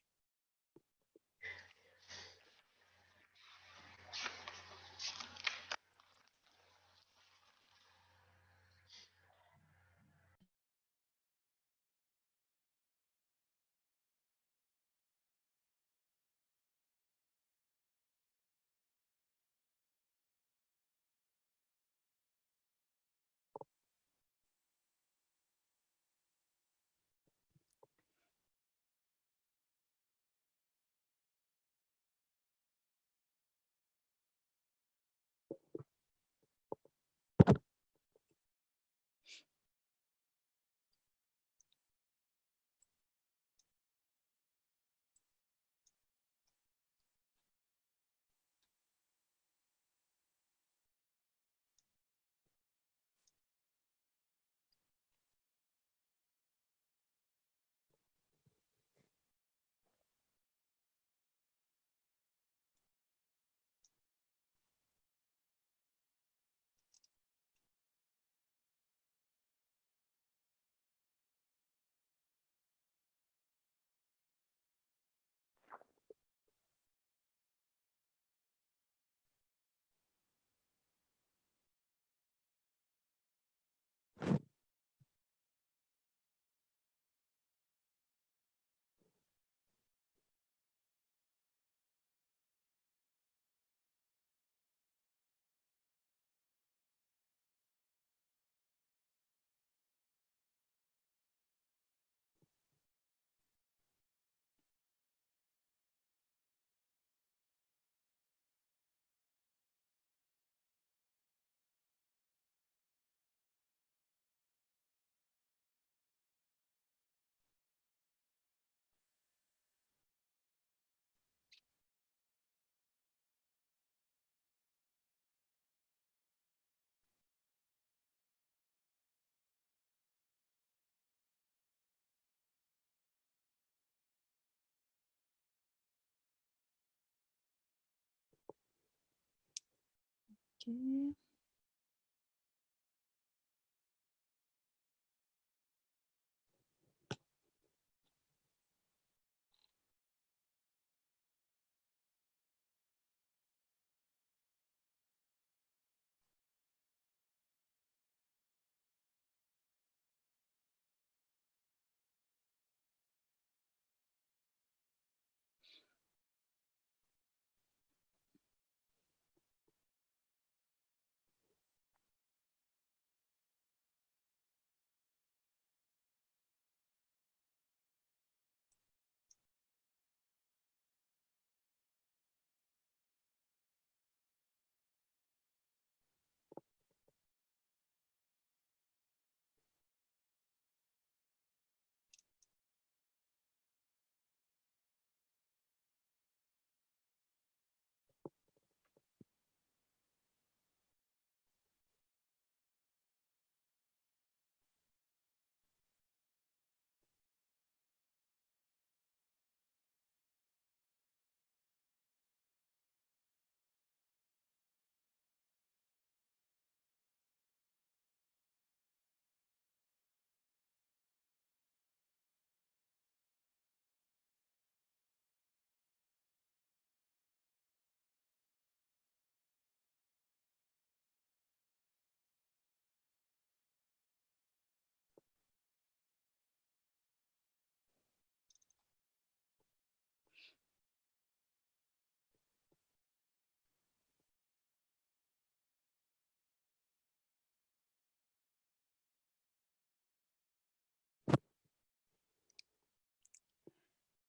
Ok.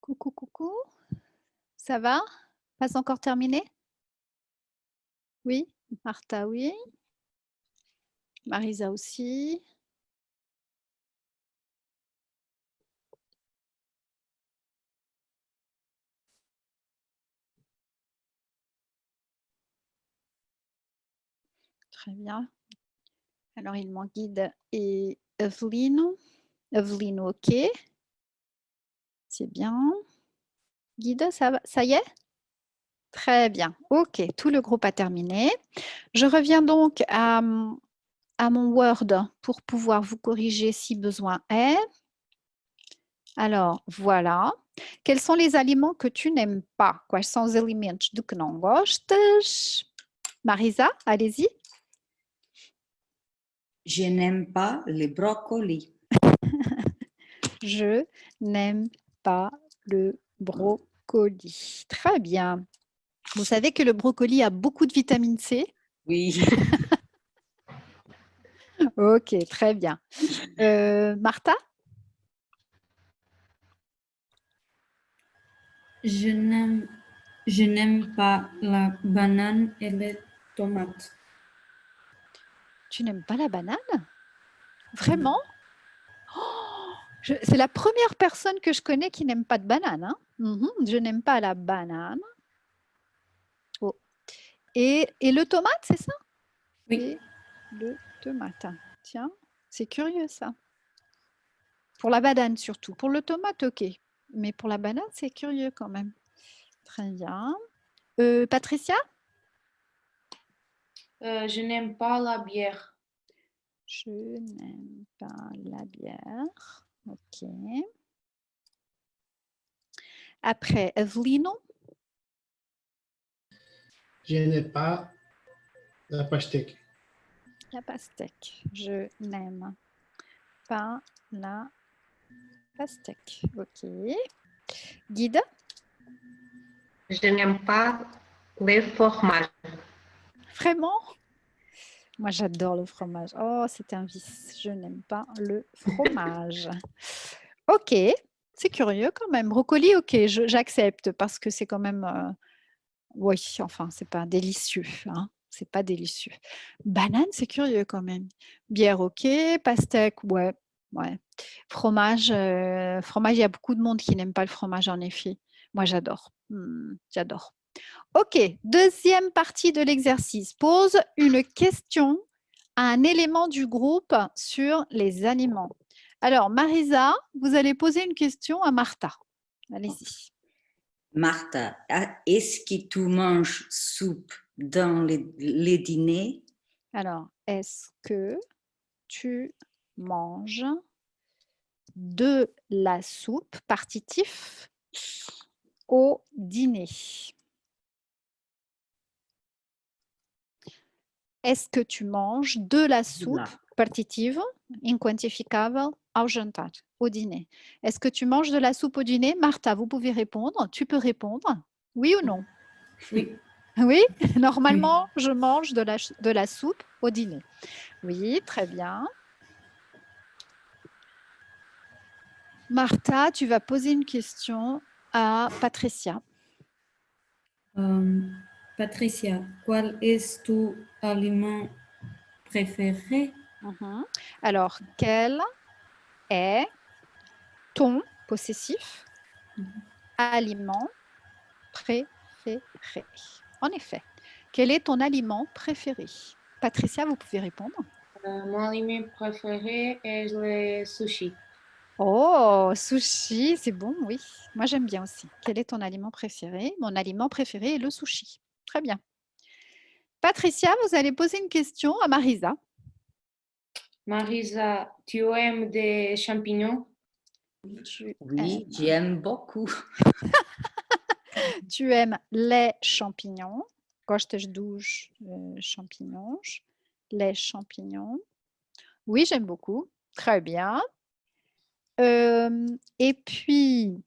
Coucou, coucou. Ça va? Pas encore terminé? Oui. Martha, oui. Marisa aussi. Très bien. Alors, il manque Guide et Evelyn. Evelyn, ok. C'est bien. Guide, ça va? Ça y est? Très bien. Ok, tout le groupe a terminé. Je reviens donc à mon Word pour pouvoir vous corriger si besoin est. Alors, voilà. Quels sont les aliments que tu n'aimes pas? Quais são os alimentos de que não gostas? Marisa, allez-y. Je n'aime pas le brocoli. Je n'aime pas le brocoli. Très bien. Vous savez que le brocoli a beaucoup de vitamine C? Oui. Ok, très bien. Martha? Je n'aime pas la banane et les tomates. Tu n'aimes pas la banane? Vraiment? C'est la première personne que je connais qui n'aime pas de banane. Hein. Je n'aime pas la banane. Oh. Et le tomate, c'est ça? Oui. Et le tomate. Tiens, c'est curieux ça. Pour la banane surtout. Pour le tomate, ok. Mais pour la banane, c'est curieux quand même. Très bien. Patricia? Je n'aime pas la bière. Je n'aime pas la bière. Ok. Après, Evelino? Je n'ai pas la pastèque. La pastèque. Je n'aime pas la pastèque. Ok. Guide? Je n'aime pas le fromage. Vraiment? Moi, j'adore le fromage. Oh, c'est un vice. Je n'aime pas le fromage. Ok, c'est curieux quand même. Brocoli, ok, j'accepte parce que c'est quand même... oui, enfin, c'est pas délicieux. Hein. C'est pas délicieux. Banane, c'est curieux quand même. Bière, ok. Pastèque, ouais. Ouais. Fromage, fromage, il y a beaucoup de monde qui n'aime pas le fromage, en effet. Moi, j'adore. J'adore. Ok, deuxième partie de l'exercice. Pose une question à un élément du groupe sur les aliments. Alors, Marisa, vous allez poser une question à Martha. Allez-y. Martha, est-ce que tu manges soupe dans les dîners? Alors, est-ce que tu manges de la soupe, partitif, au dîner? Est-ce que tu manges de la soupe, partitive, inquantificável, ao jantar, au dîner? Est-ce que tu manges de la soupe au dîner? Martha, vous pouvez répondre. Tu peux répondre. Oui ou non? Oui. Oui, normalement, je mange de la soupe au dîner. Oui, très bien. Martha, tu vas poser une question à Patricia. Patricia, quel est ton aliment préféré? Alors, quel est ton possessif aliment préféré? En effet, quel est ton aliment préféré? Patricia, vous pouvez répondre. Mon aliment préféré est le sushi. Oh, sushi, c'est bon, oui. Moi, j'aime bien aussi. Quel est ton aliment préféré? Mon aliment préféré est le sushi. Très bien. Patricia, vous allez poser une question à Marisa. Marisa, tu aimes des champignons? Oui, j'aime beaucoup. Tu aimes les champignons. Gostas dos champignons. Les champignons. Oui, j'aime beaucoup. Très bien. Et puis,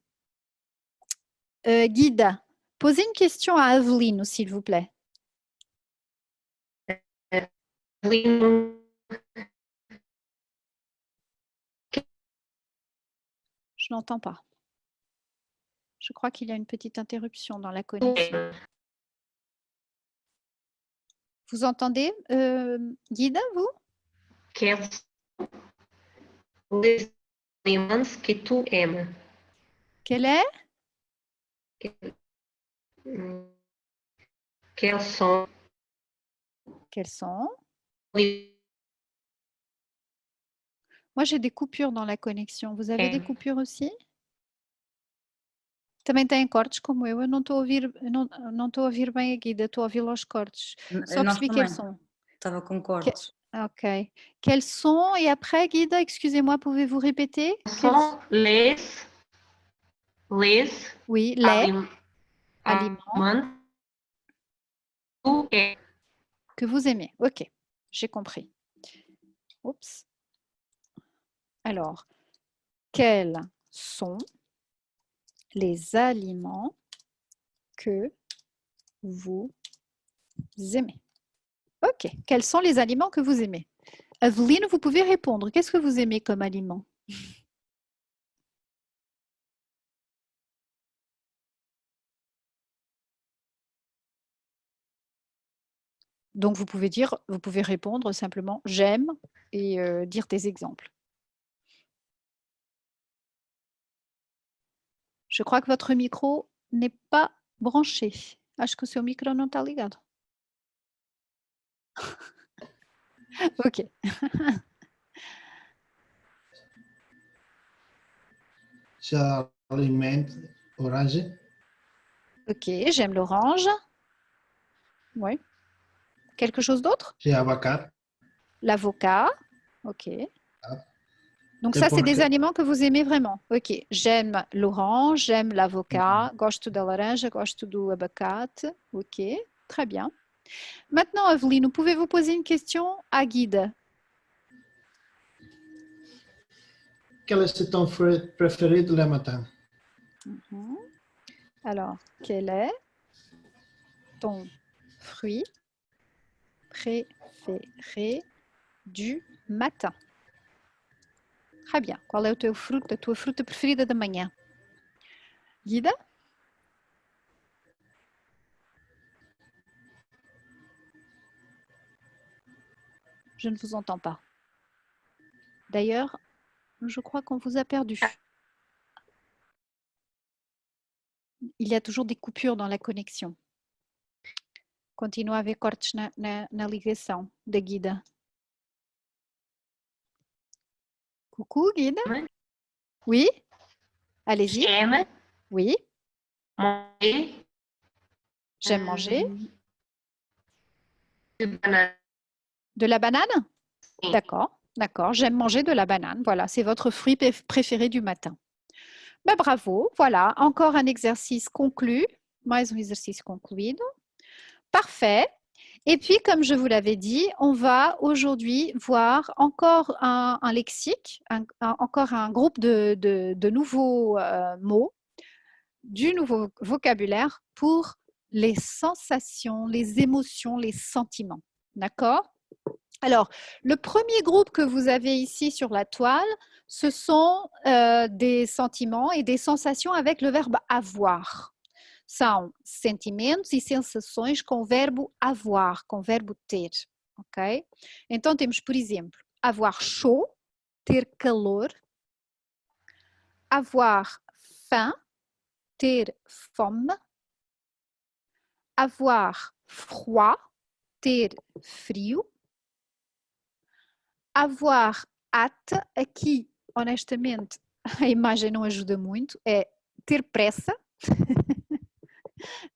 Guida, posez une question à Aveline, s'il vous plaît. Je n'entends pas. Je crois qu'il y a une petite interruption dans la connexion. Vous entendez, Guida, vous? Quels sont les aliments que tu aimes? Quel est? Quels sont Quels sont? les Moi, j'ai des coupures dans la connexião. Vous avez des aliments? coupures aussi? Também têm cortes como eu. Eu não estou a ouvir, não estou a ouvir bem a Guida, estou a ouvir aos cortes. Só Nós percebi também. quels sont. Estava com cortes. Ok. Quels sont? Et après, Guida, excusez-moi, pouvez-vous répéter? São les Oui, les aliments aliments que tu aimes. que vous aimez. Ok, j'ai compris. Oups. Alors, quels sont les aliments que vous aimez? Ok, quels sont les aliments que vous aimez? Aveline, vous pouvez répondre. Qu'est-ce que vous aimez comme aliment? Donc, vous pouvez répondre simplement j'aime et dire des exemples. Je crois que votre micro n'est pas branché. Acho que o seu micro não está ligado. Ok. J'alimente orange. Ok, j'aime l'orange. Oui. Quelque chose d'autre? J'ai avocat. L'avocat. Ok. Donc ça, c'est des aliments que vous aimez vraiment. Ok. J'aime l'orange, j'aime l'avocat, gosto da laranja, gosto do abacate. Ok. Très bien. Maintenant, Aveline, pouvez-vous poser une question à Guide? Quel est ton fruit préféré le matin? Alors, quel est ton fruit préféré du matin? Très bien. Qual é o teu fruto, a tua fruta preferida da manhã? Guida? Je ne vous entends pas. D'ailleurs, je crois qu'on vous a perdu. Il y a toujours des coupures dans la connexion. Continua a haver cortes na ligação da Guida. Coucou, Guida? Oui? Allez-y. J'aime Oui? manger J'aime manger. de banane. De la banane? Sim. D'accord, d'accord. J'aime manger de la banane. Voilà, c'est votre fruit préféré du matin. Ben, bravo, voilà, encore un exercice conclu. Mais um exercício concluído. Parfait. Et puis, comme je vous l'avais dit, on va aujourd'hui voir encore un lexique, encore un groupe de nouveaux mots, du nouveau vocabulaire pour les sensations, les émotions, les sentiments. D'accord? Alors, le premier groupe que vous avez ici sur la toile, ce sont des sentiments et des sensations avec le verbe avoir. São sentimentos e sensações com o verbo avoir, com o verbo ter, ok? Então temos, por exemplo, avoir chaud, ter calor, avoir faim, ter fome, avoir froid, ter frio, avoir hâte, aqui, honestamente, a imagem não ajuda muito, é ter pressa,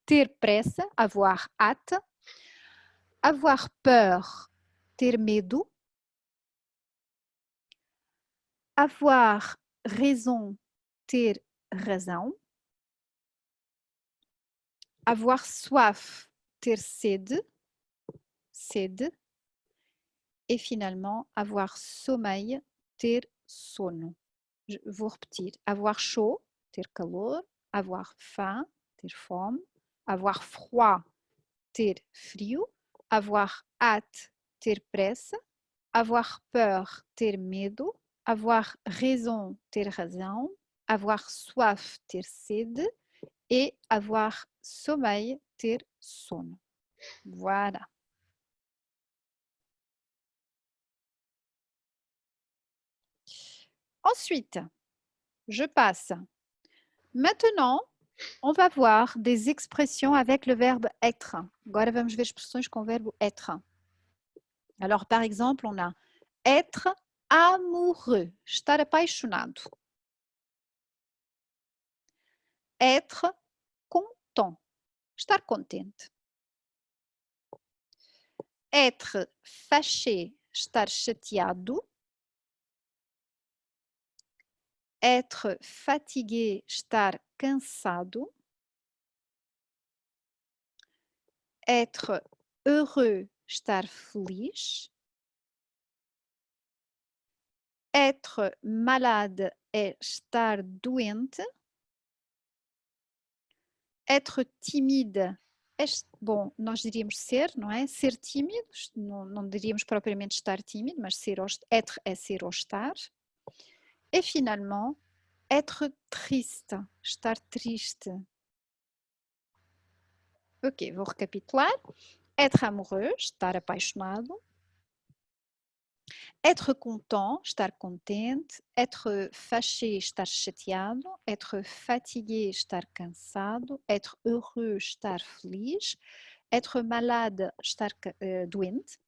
ter pressa, avoir hâte, avoir peur, ter medo, avoir raison, ter razão, avoir soif, ter sede, sede, et finalement avoir sommeil, ter sono. Je vou repetir, avoir chaud, ter calor, avoir faim, ter fome, avoir froid, ter frio, avoir hâte, ter pressa, avoir peur, ter medo, avoir raison, ter razão, avoir soif, ter sede, et avoir sommeil, ter sono. Voilà. Ensuite, je passe. Maintenant, on va voir des expressions avec le verbe être. Agora vamos ver expressões com o verbo être. Alors, par exemple, on a être amoureux, estar apaixonado. Être content, estar contente. Être fâché, estar chateado. Être fatigué, estar cansado. Être heureux, estar feliz. Être malade é estar doente. Être timide é, bom, nós diríamos ser, não é? Ser tímido, não diríamos propriamente estar tímido, mas ser, être é ser ou estar. Et finalement, être triste, estar triste. Ok, vou recapitular. Être amoureux, estar apaixonado. Être content, estar contente. Être fâché, estar chateado. Être fatigué, estar cansado. Être heureux, estar feliz. Être malade, estar doente.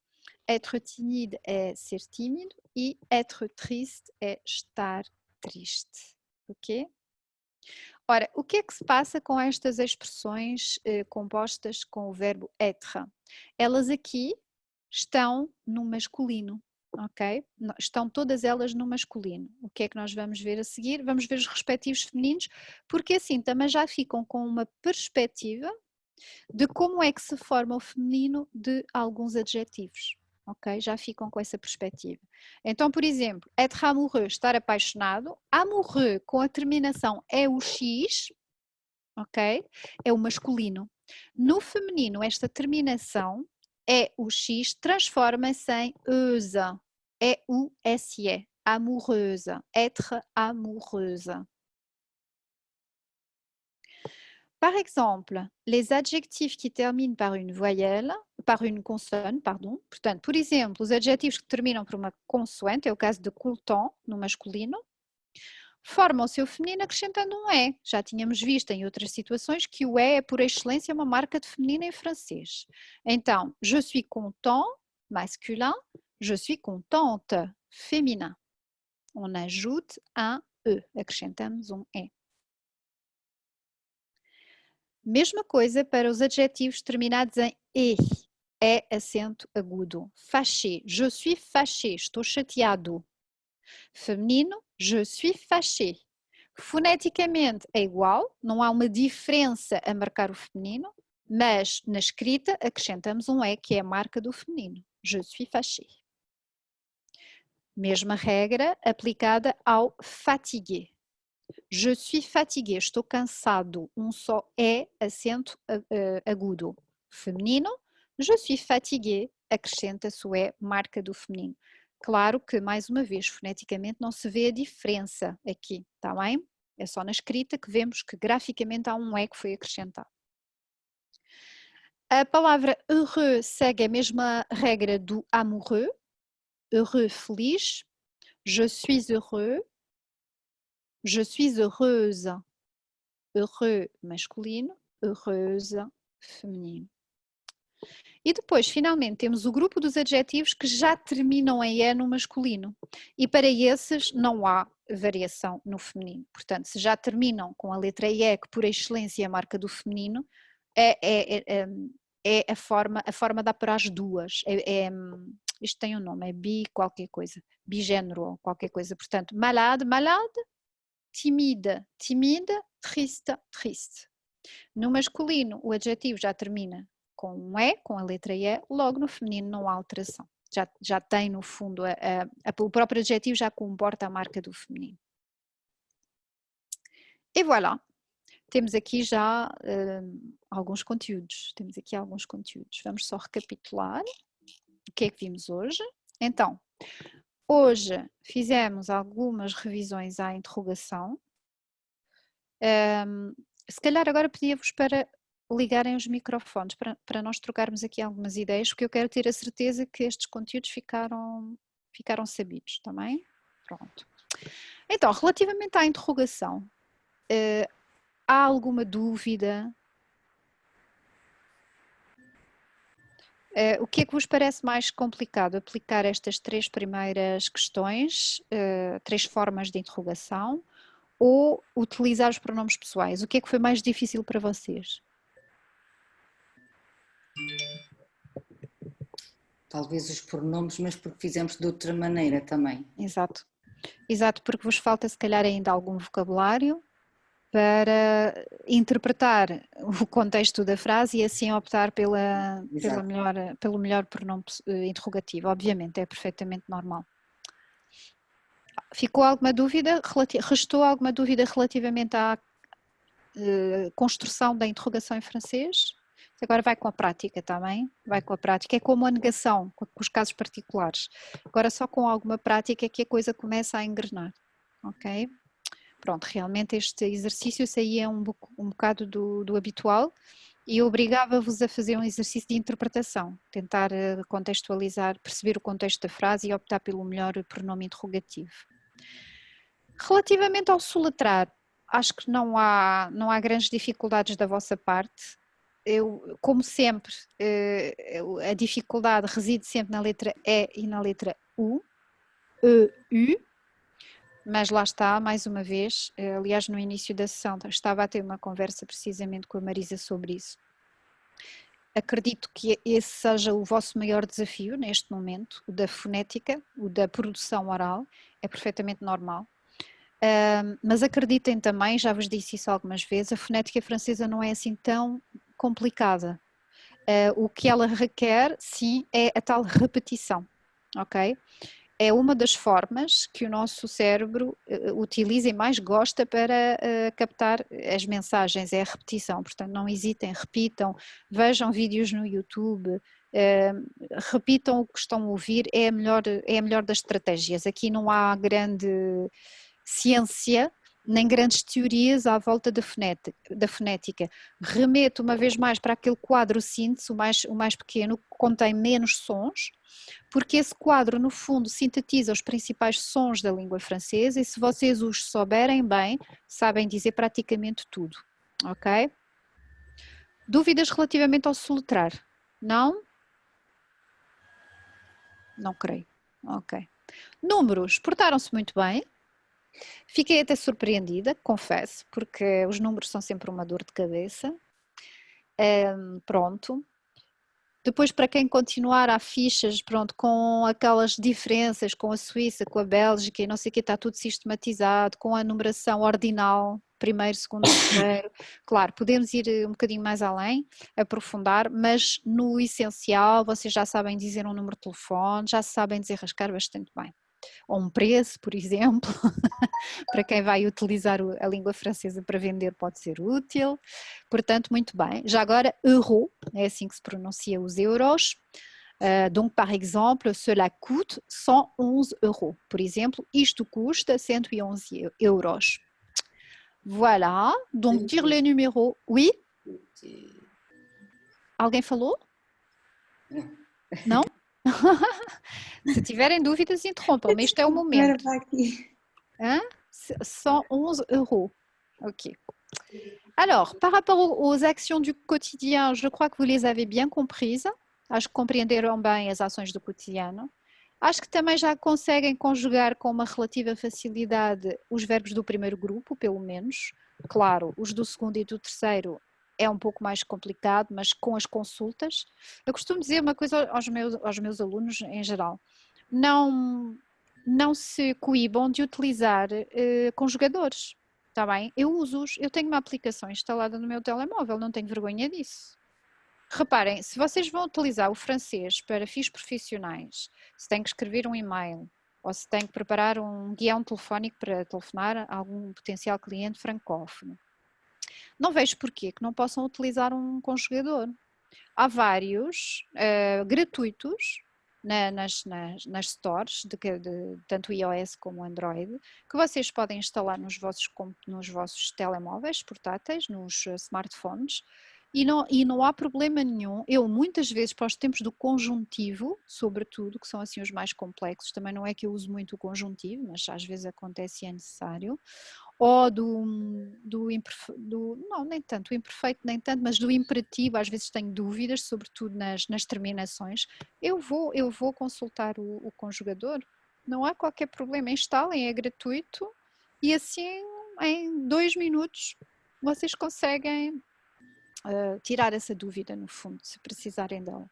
Être timide é ser tímido. E être triste é estar triste. Ok? Ora, o que é que se passa com estas expressões compostas com o verbo être? Elas aqui estão no masculino, ok? Estão todas elas no masculino. O que é que nós vamos ver a seguir? Vamos ver os respectivos femininos, porque assim também já ficam com uma perspectiva de como é que se forma o feminino de alguns adjetivos. Ok? Já ficam com essa perspectiva. Então, por exemplo, être amoureux, estar apaixonado. Amoureux com a terminação é o X, ok? É o masculino. No feminino, esta terminação é o X, transforma-se em euse, E-U-S-E, amoureuse, être amoureuse. Par exemple, les adjetivos que terminam par une voyelle, par une consonne, pardon. Portanto, por exemplo, os adjetivos que terminam por uma consoante, é o caso de content, no masculino, formam o seu feminino acrescentando um E. Já tínhamos visto em outras situações que o E é por excelência uma marca de feminino em francês. Então, je suis content, masculin, je suis contente, féminin. On ajoute un E, acrescentamos um E. Mesma coisa para os adjetivos terminados em E. é acento agudo. Fâché, je suis fâché, estou chateado. Feminino, je suis fâché. Foneticamente é igual, não há uma diferença a marcar o feminino, mas na escrita acrescentamos um E, que é a marca do feminino. Je suis fâché. Mesma regra aplicada ao fatigué. Je suis fatigué, estou cansado. Um só E, acento agudo. Feminino, je suis fatigué, acrescenta-se o E, marca do feminino. Claro que, mais uma vez, foneticamente não se vê a diferença aqui, está bem? É só na escrita que vemos que graficamente há um E que foi acrescentado. A palavra heureux segue a mesma regra do amoureux. Heureux, feliz. Je suis heureux. Je suis heureuse. Heureux, masculino. Heureuse, feminino. E depois, finalmente, temos o grupo dos adjetivos que já terminam em E no masculino. E para esses não há variação no feminino. Portanto, se já terminam com a letra E, que por excelência é a marca do feminino, é a forma dá para as duas. Isto tem um nome, é bi qualquer coisa, bigénero ou qualquer coisa. Portanto, malade, malade, timide, timide, triste, triste. No masculino, o adjetivo já termina com um E, com a letra E, logo no feminino não há alteração. Já tem no fundo, o próprio adjetivo já comporta a marca do feminino. E voilà, temos aqui já alguns conteúdos. Vamos só recapitular o que é que vimos hoje. Então, hoje fizemos algumas revisões à interrogação. Se calhar agora pedia-vos para ligarem os microfones, para nós trocarmos aqui algumas ideias, porque eu quero ter a certeza que estes conteúdos ficaram sabidos, também. Pronto. Então, relativamente à interrogação, há alguma dúvida? O que é que vos parece mais complicado? Aplicar estas 3 primeiras questões, 3 formas de interrogação, ou utilizar os pronomes pessoais? O que é que foi mais difícil para vocês? Talvez os pronomes, mas porque fizemos de outra maneira também. Exato. Exato, porque vos falta se calhar ainda algum vocabulário para interpretar o contexto da frase e assim optar pelo melhor pronome interrogativo. Obviamente, é perfeitamente normal. Ficou alguma dúvida? Restou alguma dúvida relativamente à construção da interrogação em francês? Agora vai com a prática, está bem? Vai com a prática. É como a negação, com os casos particulares. Agora só com alguma prática é que a coisa começa a engrenar. Ok? Pronto, realmente este exercício saía um bocado do habitual e obrigava-vos a fazer um exercício de interpretação, tentar contextualizar, perceber o contexto da frase e optar pelo melhor pronome interrogativo. Relativamente ao soletrar, acho que não há grandes dificuldades da vossa parte. Eu, como sempre, a dificuldade reside sempre na letra E e na letra U, E, U, mas lá está, mais uma vez, aliás no início da sessão estava a ter uma conversa precisamente com a Marisa sobre isso. Acredito que esse seja o vosso maior desafio neste momento, o da fonética, o da produção oral, é perfeitamente normal. Mas acreditem também, já vos disse isso algumas vezes, a fonética francesa não é assim tão complicada. O que ela requer, sim, é a tal repetição, ok? É uma das formas que o nosso cérebro utiliza e mais gosta para captar as mensagens, é a repetição. Portanto, não hesitem, repitam, vejam vídeos no YouTube, repitam o que estão a ouvir, é a melhor das estratégias. Aqui não há grande ciência, nem grandes teorias à volta da fonética. Remeto uma vez mais para aquele quadro síntese, o mais pequeno, que contém menos sons, porque esse quadro, no fundo, sintetiza os principais sons da língua francesa e se vocês os souberem bem, sabem dizer praticamente tudo, ok? Dúvidas relativamente ao soletrar? Não? Não creio, ok. Números, portaram-se muito bem. Fiquei até surpreendida, confesso, porque os números são sempre uma dor de cabeça. Pronto. Depois, para quem continuar, há fichas, pronto, com aquelas diferenças com a Suíça, com a Bélgica e não sei o que, está tudo sistematizado, com a numeração ordinal, primeiro, segundo, terceiro. Claro, podemos ir um bocadinho mais além, aprofundar, mas no essencial vocês já sabem dizer um número de telefone, já sabem desenrascar bastante bem. Ou um preço, por exemplo, para quem vai utilizar a língua francesa para vender pode ser útil. Portanto, muito bem. Já agora, euro, é assim que se pronuncia os euros. Donc, par exemple, cela coûte 111 euros. Por exemplo, isto custa 111 euros. Voilà. Donc, dire le numéro. Oui? Alguém falou? Não? Se tiverem dúvidas, interrompam-me. Este é o momento. Hein? 111 euros. Ok. Alors, par rapport aux actions du quotidien, je crois que vous les avez bien comprises. Acho que compreenderam bem as ações do cotidiano. Acho que também já conseguem conjugar com uma relativa facilidade os verbos do primeiro grupo, pelo menos. Claro, os do segundo e do terceiro é um pouco mais complicado, mas com as consultas. Eu costumo dizer uma coisa aos meus alunos em geral. Não se coíbam de utilizar conjugadores, está bem? Eu uso-os, eu tenho uma aplicação instalada no meu telemóvel, não tenho vergonha disso. Reparem, se vocês vão utilizar o francês para fins profissionais, se têm que escrever um e-mail, ou se têm que preparar um guião telefónico para telefonar a algum potencial cliente francófono, não vejo porquê que não possam utilizar um conjugador. Há vários gratuitos nas stores, tanto iOS como Android, que vocês podem instalar nos vossos telemóveis portáteis, nos smartphones, e não há problema nenhum. Eu muitas vezes, para os tempos do conjuntivo, sobretudo, que são assim os mais complexos, também não é que eu uso muito o conjuntivo, mas às vezes acontece e é necessário, ou não, nem tanto, o imperfeito nem tanto, mas do imperativo, às vezes tenho dúvidas, sobretudo nas terminações, eu vou consultar o conjugador, não há qualquer problema, instalem, é gratuito, e assim em 2 minutos vocês conseguem tirar essa dúvida no fundo, se precisarem dela.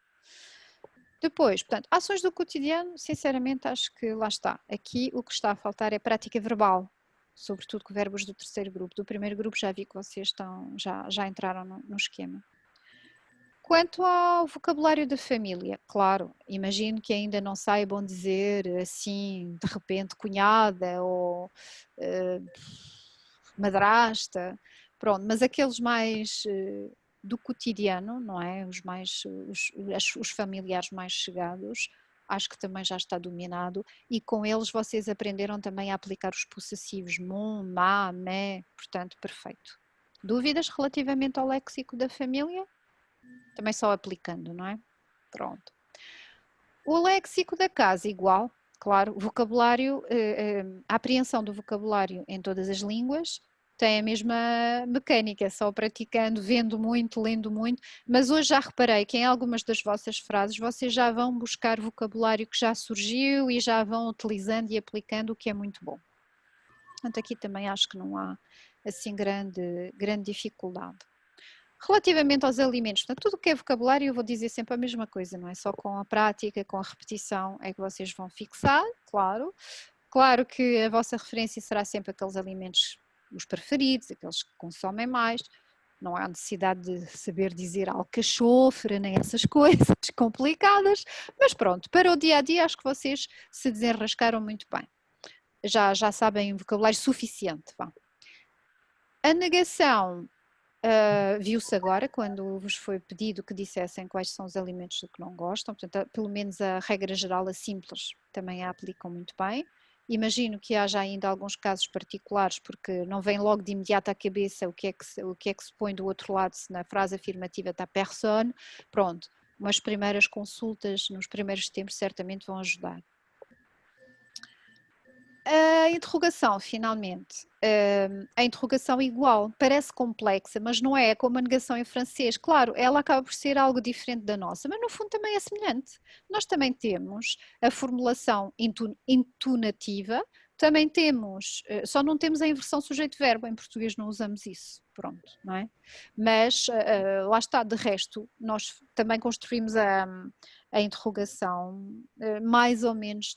Depois, portanto, ações do cotidiano, sinceramente acho que lá está, aqui o que está a faltar é prática verbal, sobretudo com verbos do terceiro grupo. Do primeiro grupo já vi que vocês já entraram no esquema. Quanto ao vocabulário da família, claro, imagino que ainda não saibam dizer assim, de repente, cunhada ou madrasta, pronto, mas aqueles mais do cotidiano, não é? Os familiares mais chegados, acho que também já está dominado, e com eles vocês aprenderam também a aplicar os possessivos mon, ma, me, portanto, perfeito. Dúvidas relativamente ao léxico da família? Também só aplicando, não é? Pronto. O léxico da casa, igual, claro, o vocabulário, a apreensão do vocabulário em todas as línguas tem a mesma mecânica, só praticando, vendo muito, lendo muito, mas hoje já reparei que em algumas das vossas frases vocês já vão buscar vocabulário que já surgiu e já vão utilizando e aplicando, o que é muito bom. Portanto, aqui também acho que não há assim grande dificuldade. Relativamente aos alimentos, portanto, tudo o que é vocabulário eu vou dizer sempre a mesma coisa, não é? Só com a prática, com a repetição é que vocês vão fixar, claro. Claro que a vossa referência será sempre aqueles alimentos os preferidos, aqueles que consomem mais, não há necessidade de saber dizer alcachofra, nem essas coisas complicadas, mas pronto, para o dia a dia acho que vocês se desenrascaram muito bem, já sabem vocabulário suficiente. Vá. A negação viu-se agora, quando vos foi pedido que dissessem quais são os alimentos do que não gostam, portanto, pelo menos a regra geral, a simples, também a aplicam muito bem. Imagino que haja ainda alguns casos particulares, porque não vem logo de imediato à cabeça o que é que se põe do outro lado, se na frase afirmativa está personne, pronto, umas primeiras consultas nos primeiros tempos certamente vão ajudar. A interrogação, finalmente, a interrogação igual, parece complexa, mas não é como a negação em francês. Claro, ela acaba por ser algo diferente da nossa, mas no fundo também é semelhante. Nós também temos a formulação entonativa, também temos, só não temos a inversão sujeito-verbo, em português não usamos isso, pronto, não é? Mas lá está, de resto, nós também construímos a interrogação mais ou menos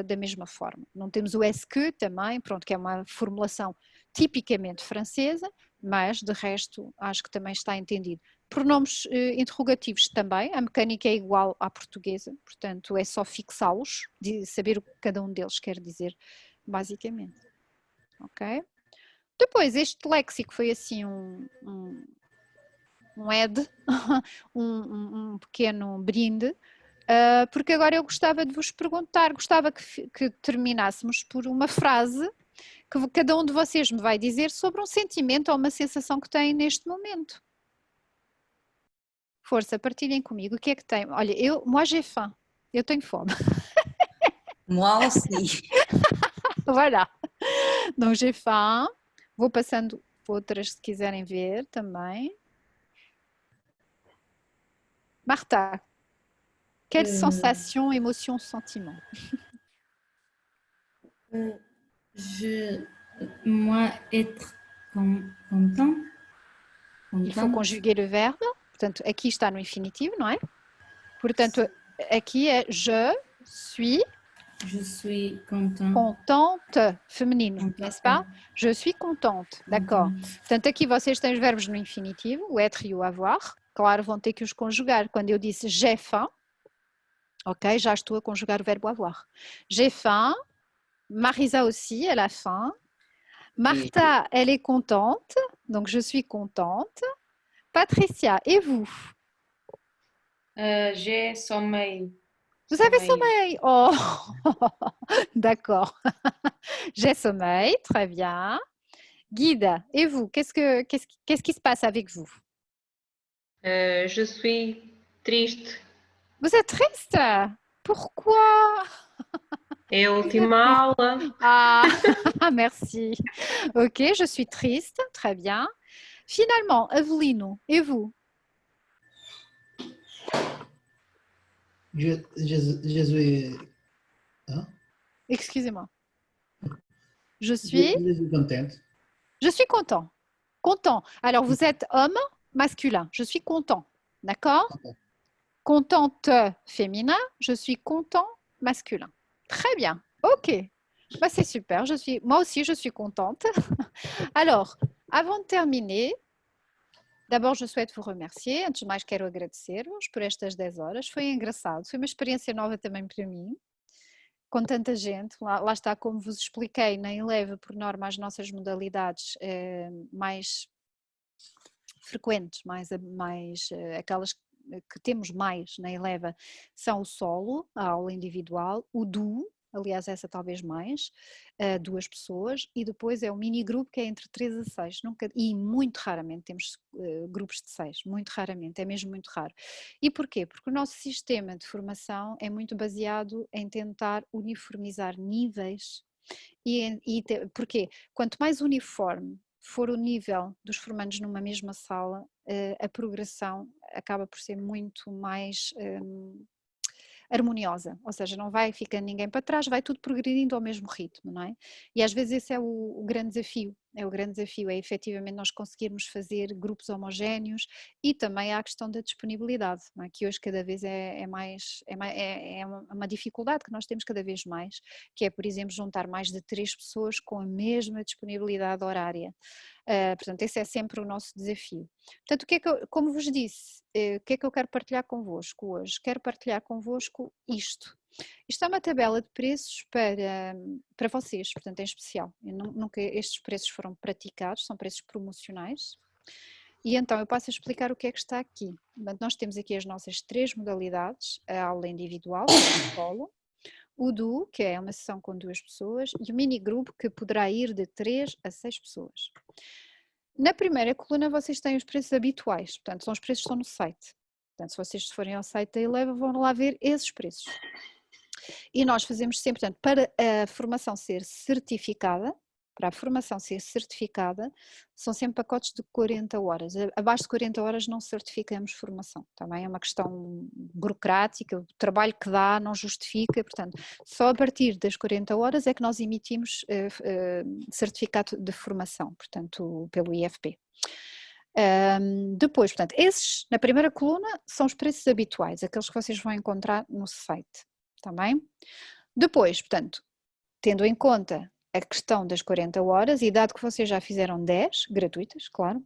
da mesma forma. Não temos o est-ce que também, pronto, que é uma formulação tipicamente francesa, mas de resto acho que também está entendido. Pronomes interrogativos também, a mecânica é igual à portuguesa, portanto é só fixá-los, saber o que cada um deles quer dizer, basicamente. Ok? Depois, este léxico foi assim um add, um pequeno brinde, porque agora eu gostava de vos perguntar, gostava que terminássemos por uma frase que cada um de vocês me vai dizer sobre um sentimento ou uma sensação que têm neste momento. Força, partilhem comigo. O que é que tem? Olha, moi j'ai faim. Eu tenho fome. Moi aussi. Voilà. Donc j'ai faim. Vou passando outras se quiserem ver também. Martha, quelle sensation, émotion, sentiment? Moi, être content. Il faut conjuguer le verbe. Portanto, aqui está no infinitivo, não é? Portanto, aqui é je suis contente, feminino, n'est-ce pas? Je suis contente, d'accord. Portanto, aqui vocês têm os verbos no infinitivo, o être e o avoir. Claro, vão ter que os conjugar. Quando eu disse j'ai faim, ok, já estou a conjugar o verbo avoir. J'ai faim, Marisa aussi, elle a faim. Martha, elle est contente, donc je suis contente. Patricia, et vous? J'ai sommeil. Vous avez sommeil? Oh, d'accord. J'ai sommeil, très bien. Guide, et vous? Qu'est-ce qui se passe avec vous? Je suis triste. Vous êtes triste? Pourquoi? É a última aula. Ah, merci. Ok, je suis triste, très bien. Finalement, Evelino, et vous? Je suis... Hein? Excusez-moi. Je suis contente. Je suis content. Content. Alors, vous êtes homme masculin. Je suis content. D'accord? Contente féminin. Je suis content masculin. Très bien. Ok. Bah, c'est super. Moi aussi, je suis contente. Alors, avant de terminer, d'abord, je souhaite vous remercier. Antes de mais, quero agradecer-vos por estas 10 horas. Foi engraçado. Foi uma experiência nova também para mim. Com tanta gente, lá está, como vos expliquei, na Eleva, por norma, as nossas modalidades mais frequentes, mais aquelas que temos mais na Eleva, são o solo, a aula individual, o duo, aliás essa talvez mais, 2 pessoas, e depois é o mini grupo que é entre 3 a 6, e muito raramente temos grupos de 6, muito raramente, é mesmo muito raro. E porquê? Porque o nosso sistema de formação é muito baseado em tentar uniformizar níveis, porquê? Quanto mais uniforme for o nível dos formandos numa mesma sala, a progressão acaba por ser muito mais harmoniosa, ou seja, não vai ficando ninguém para trás, vai tudo progredindo ao mesmo ritmo, não é? E às vezes esse é o grande desafio, é efetivamente nós conseguirmos fazer grupos homogéneos e também há a questão da disponibilidade, não é? Que hoje cada vez é uma dificuldade que nós temos cada vez mais, que é, por exemplo, juntar mais de 3 pessoas com a mesma disponibilidade horária. Portanto, esse é sempre o nosso desafio. Portanto, como vos disse, o que é que eu quero partilhar convosco hoje? Quero partilhar convosco isto. Isto é uma tabela de preços para vocês, portanto, em especial. Nunca estes preços foram praticados, são preços promocionais. E então eu passo a explicar o que é que está aqui. Nós temos aqui as nossas 3 modalidades, a aula individual, o solo, o duo, que é uma sessão com 2 pessoas, e o mini grupo, que poderá ir de 3 a 6 pessoas. Na primeira coluna vocês têm os preços habituais, portanto são os preços que estão no site. Portanto, se vocês forem ao site da Eleva, vão lá ver esses preços. E nós fazemos sempre, portanto, para a formação ser certificada, para a formação ser certificada, são sempre pacotes de 40 horas. Abaixo de 40 horas não certificamos formação, também é uma questão burocrática, o trabalho que dá não justifica, portanto, só a partir das 40 horas é que nós emitimos certificado de formação, portanto, pelo IFP. Depois, portanto, esses na primeira coluna são os preços habituais, aqueles que vocês vão encontrar no site, está bem? Depois, portanto, tendo em conta a questão das 40 horas e dado que vocês já fizeram 10, gratuitas, claro,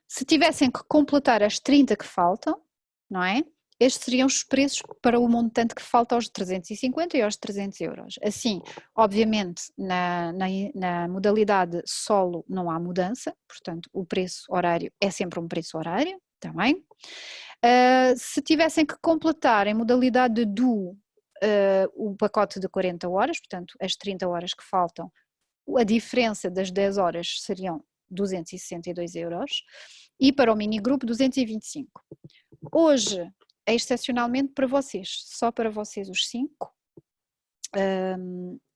se tivessem que completar as 30 que faltam, não é? Estes seriam os preços para o montante que falta aos 350 e aos 300 euros. Assim, obviamente, na modalidade solo não há mudança, portanto, o preço horário é sempre um preço horário, está bem? Se tivessem que completar em modalidade de duo o pacote de 40 horas, portanto, as 30 horas que faltam, a diferença das 10 horas seriam 262 euros e para o minigrupo 225. Hoje, excepcionalmente para vocês, só para vocês os 5,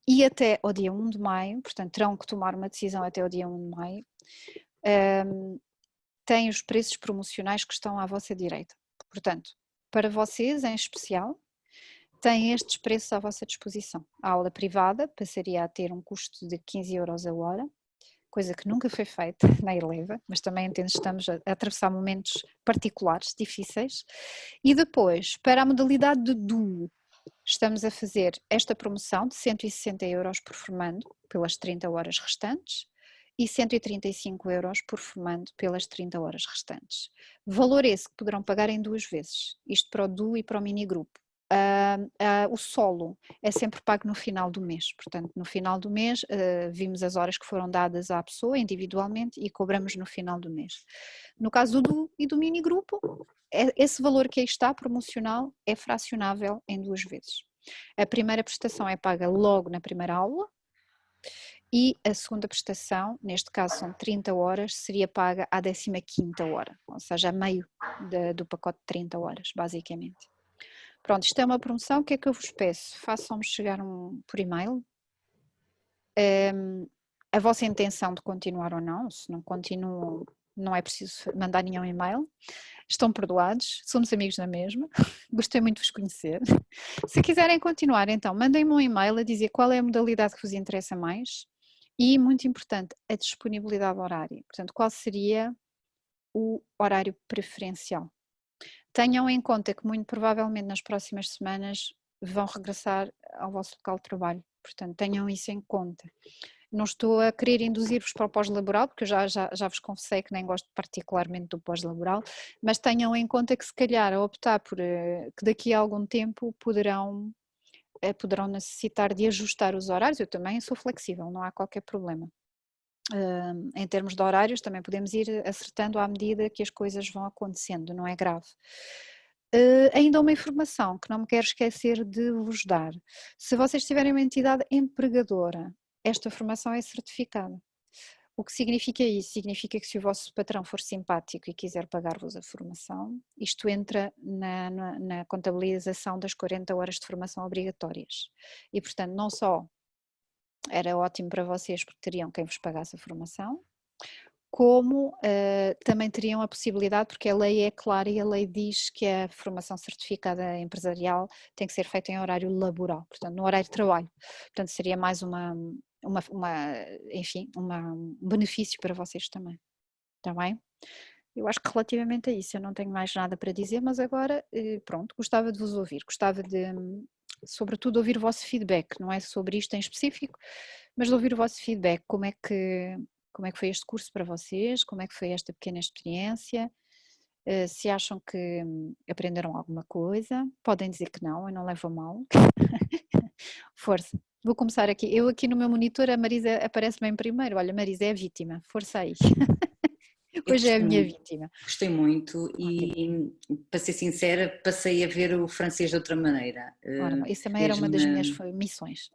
e até ao dia 1 de maio, portanto terão que tomar uma decisão até ao dia 1 de maio, têm os preços promocionais que estão à vossa direita. Portanto, para vocês em especial, têm estes preços à vossa disposição. A aula privada passaria a ter um custo de 15 euros a hora, coisa que nunca foi feita na Eleva, mas também entendo que estamos a atravessar momentos particulares, difíceis. E depois, para a modalidade de duo, estamos a fazer esta promoção de 160 euros por formando, pelas 30 horas restantes, e 135 euros por formando pelas 30 horas restantes. Valor esse que poderão pagar em 2 vezes, isto para o duo e para o minigrupo. O solo é sempre pago no final do mês, portanto no final do mês vimos as horas que foram dadas à pessoa individualmente e cobramos no final do mês. No caso do duo e do minigrupo, esse valor que aí está promocional é fracionável em 2 vezes. A primeira prestação é paga logo na primeira aula e a segunda prestação, neste caso são 30 horas, seria paga à 15ª hora, ou seja, a meio do pacote de 30 horas, basicamente. Pronto, isto é uma promoção, o que é que eu vos peço? Façam-me chegar por e-mail a vossa intenção de continuar ou não, se não continuam não é preciso mandar nenhum e-mail, estão perdoados, somos amigos na mesma, gostei muito de vos conhecer. Se quiserem continuar então, mandem-me um e-mail a dizer qual é a modalidade que vos interessa mais e, muito importante, a disponibilidade horária, portanto qual seria o horário preferencial. Tenham em conta que muito provavelmente nas próximas semanas vão regressar ao vosso local de trabalho, portanto tenham isso em conta. Não estou a querer induzir-vos para o pós-laboral, porque eu já vos confessei que nem gosto particularmente do pós-laboral, mas tenham em conta que se calhar a optar por que daqui a algum tempo poderão necessitar de ajustar os horários. Eu também sou flexível, não há qualquer problema. Em termos de horários também podemos ir acertando à medida que as coisas vão acontecendo, não é grave. Ainda uma informação que não me quero esquecer de vos dar. Se vocês tiverem uma entidade empregadora, esta formação é certificada. O que significa isso? Significa que se o vosso patrão for simpático e quiser pagar-vos a formação, isto entra na contabilização das 40 horas de formação obrigatórias. E portanto não só era ótimo para vocês porque teriam quem vos pagasse a formação, como também teriam a possibilidade, porque a lei é clara e a lei diz que a formação certificada empresarial tem que ser feita em horário laboral, portanto no horário de trabalho, portanto seria mais um benefício para vocês também, está bem? Eu acho que relativamente a isso eu não tenho mais nada para dizer, mas agora pronto, gostava de vos ouvir, gostava de sobretudo ouvir o vosso feedback, não é sobre isto em específico, mas de ouvir o vosso feedback, como é que foi este curso para vocês, como é que foi esta pequena experiência, se acham que aprenderam alguma coisa, podem dizer que não, eu não levo a mal, força, vou começar aqui, eu aqui no meu monitor a Marisa aparece-me em primeiro, olha Marisa é a vítima, força aí. Hoje é a minha vítima. Gostei muito e, para ser sincera, passei a ver o francês de outra maneira. Ora, isso também era uma das minhas missões.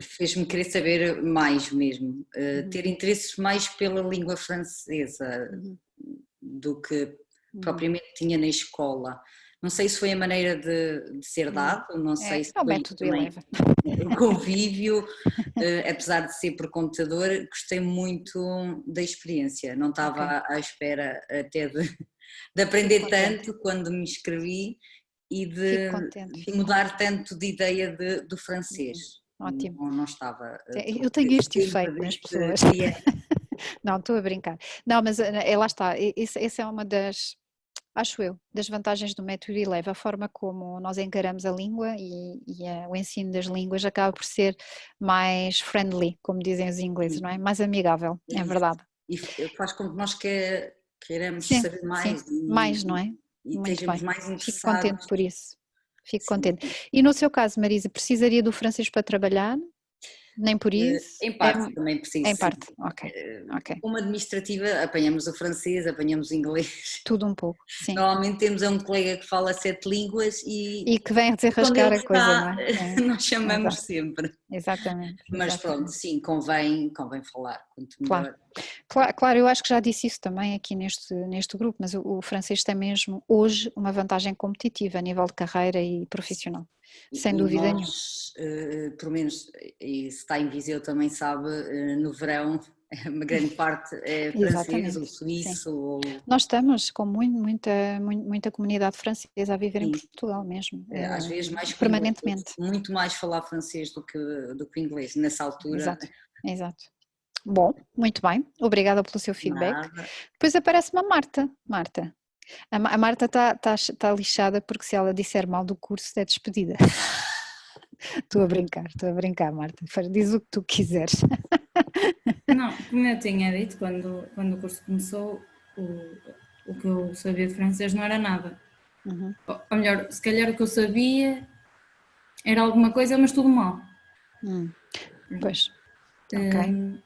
Fez-me querer saber mais mesmo, ter interesses mais pela língua francesa do que propriamente tinha na escola. Não sei se foi a maneira de ser dado, não sei se É o foi método também Eleva. o convívio, apesar de ser por computador, gostei muito da experiência, não estava à espera até de aprender Fico contente. tanto quando me inscrevi e Fico de, contente, de fico mudar tanto de ideia do francês. Ótimo. Não estava. Eu tenho este efeito sempre nas deste pessoas. Não, estou a brincar. Não, mas lá está. Essa é uma das, acho eu, das vantagens do método Eleva, a forma como nós encaramos a língua e o ensino das línguas acaba por ser mais friendly, como dizem os ingleses, não é? Mais amigável, É é isso. verdade. E faz com que nós queiramos Sim, saber sim, mais mais, não é? e Muito estejamos bem. mais Fico contente interessados. por isso. Fico Sim. contente. E no seu caso, Marisa, precisaria do francês para trabalhar? Nem por isso? Em parte também preciso, Em sim. parte, ok, ok. Como administrativa, apanhamos o francês, apanhamos o inglês. Tudo um pouco, sim. Normalmente temos um colega que fala 7 línguas E que vem quando desenrascar ele a coisa, está, não é? nós chamamos Exato. sempre. Exatamente. Mas pronto, sim, convém falar, quanto Claro. melhor. Claro, eu acho que já disse isso também aqui neste grupo, mas o francês tem mesmo hoje uma vantagem competitiva a nível de carreira e profissional, sem dúvida nenhuma. Nós, pelo menos, e se está em Viseu também sabe, no verão, uma grande parte é francês ou Exatamente, suíço. Ou... Nós estamos com muita comunidade francesa a viver em Sim. Portugal mesmo, Às vezes mais que o inglês, permanentemente. muito mais falar francês do que o inglês, nessa altura. Exato. Bom, muito bem, obrigada pelo seu feedback. Nada. Depois aparece-me a Marta. A Marta está lixada porque se ela disser mal do curso é despedida. Estou a brincar, Marta. Diz o que tu quiseres. Não, como eu tinha dito, quando o curso começou, o que eu sabia de francês não era nada. Uhum. Ou melhor, se calhar o que eu sabia era alguma coisa, mas tudo mal. Pois, ok.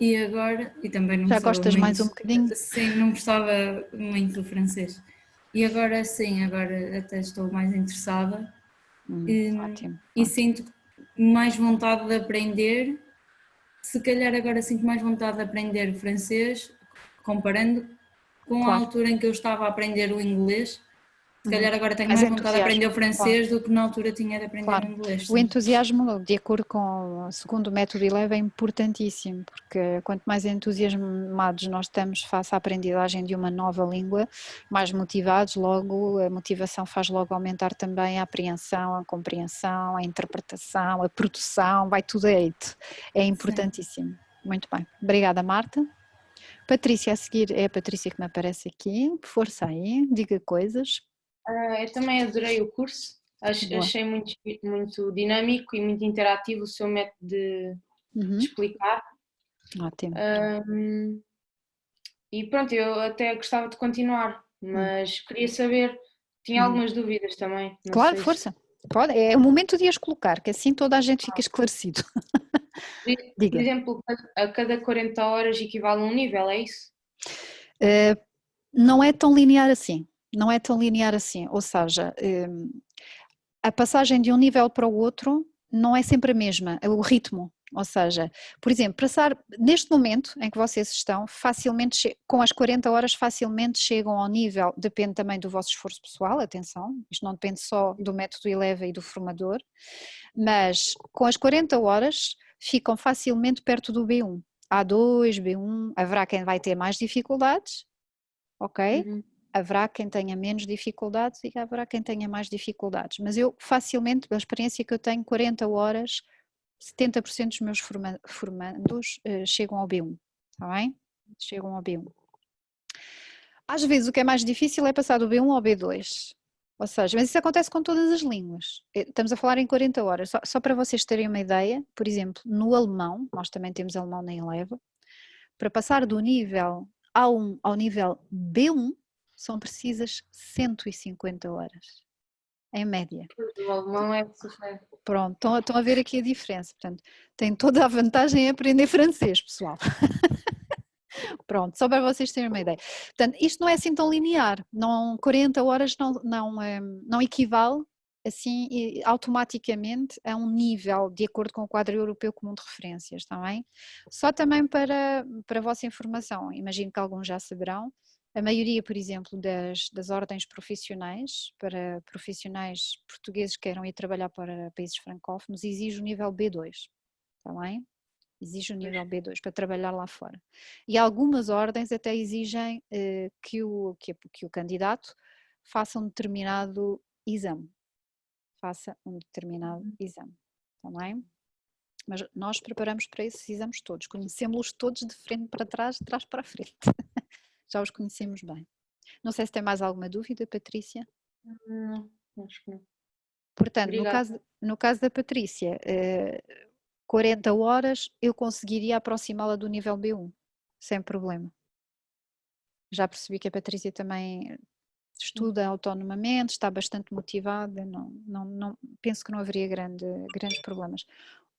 E agora, e também não Já gostava gostas muito, mais um bocadinho? Sim, não gostava muito do francês. E agora sim, agora até estou mais interessada. Ótimo. E sinto mais vontade de aprender. Se calhar agora sinto mais vontade de aprender francês, comparando com a altura em que eu estava a aprender o inglês. Se calhar agora tenho mais vontade de aprender o francês do que na altura tinha de aprender o inglês. O entusiasmo, de acordo com o segundo método Eleva, é importantíssimo, porque quanto mais entusiasmados nós estamos face à aprendizagem de uma nova língua, mais motivados, logo a motivação faz logo aumentar também a apreensão, a compreensão, a interpretação, a produção, vai tudo a eito. É importantíssimo. Muito bem. Obrigada, Marta. Patrícia, a seguir é a Patrícia que me aparece aqui. Força aí, diga coisas. Eu também adorei o curso, achei muito dinâmico e muito interativo o seu método de explicar. Ótimo. E pronto, eu até gostava de continuar, mas queria saber, tinha algumas dúvidas também. Claro, força. Pode, é o momento de as colocar, que assim toda a gente fica esclarecido. Por exemplo, a cada 40 horas equivale a um nível, é isso? Não é tão linear assim. Não é tão linear assim, ou seja, a passagem de um nível para o outro não é sempre a mesma, é o ritmo, ou seja, por exemplo, passar neste momento em que vocês estão, facilmente, com as 40 horas facilmente chegam ao nível, depende também do vosso esforço pessoal, atenção, isto não depende só do método Eleva e do formador, mas com as 40 horas ficam facilmente perto do B1, A2, B1, haverá quem vai ter mais dificuldades, ok? Haverá quem tenha menos dificuldades e haverá quem tenha mais dificuldades, mas eu facilmente, pela experiência que eu tenho, 40 horas, 70% dos meus formandos chegam ao B1, está bem? Chegam ao B1. Às vezes o que é mais difícil é passar do B1 ao B2, ou seja, mas isso acontece com todas as línguas, estamos a falar em 40 horas, só para vocês terem uma ideia, por exemplo, no alemão, nós também temos alemão na Eleva, para passar do nível A1 ao nível B1, são precisas 150 horas, em média. O alemão é super. Pronto, estão a ver aqui a diferença, portanto, tem toda a vantagem em aprender francês, pessoal. Pronto, só para vocês terem uma ideia. Portanto, isto não é assim tão linear, 40 horas não equivale assim automaticamente a um nível de acordo com o quadro europeu comum de referências, está bem? Só também para a vossa informação, imagino que alguns já saberão, A maioria, por exemplo, das ordens profissionais, para profissionais portugueses que queiram ir trabalhar para países francófonos, exige o nível B2, está bem? Exige o nível B2 para trabalhar lá fora. E algumas ordens até exigem que o candidato faça um determinado exame. Faça um determinado exame, está bem? Mas nós preparamos para esses exames todos, conhecemos-los todos de frente para trás, de trás para a frente. Já os conhecemos bem. Não sei se tem mais alguma dúvida, Patrícia? Não, acho que não. Portanto, no caso da Patrícia, 40 horas eu conseguiria aproximá-la do nível B1, sem problema. Já percebi que a Patrícia também estuda autonomamente, está bastante motivada, não, penso que não haveria grandes problemas.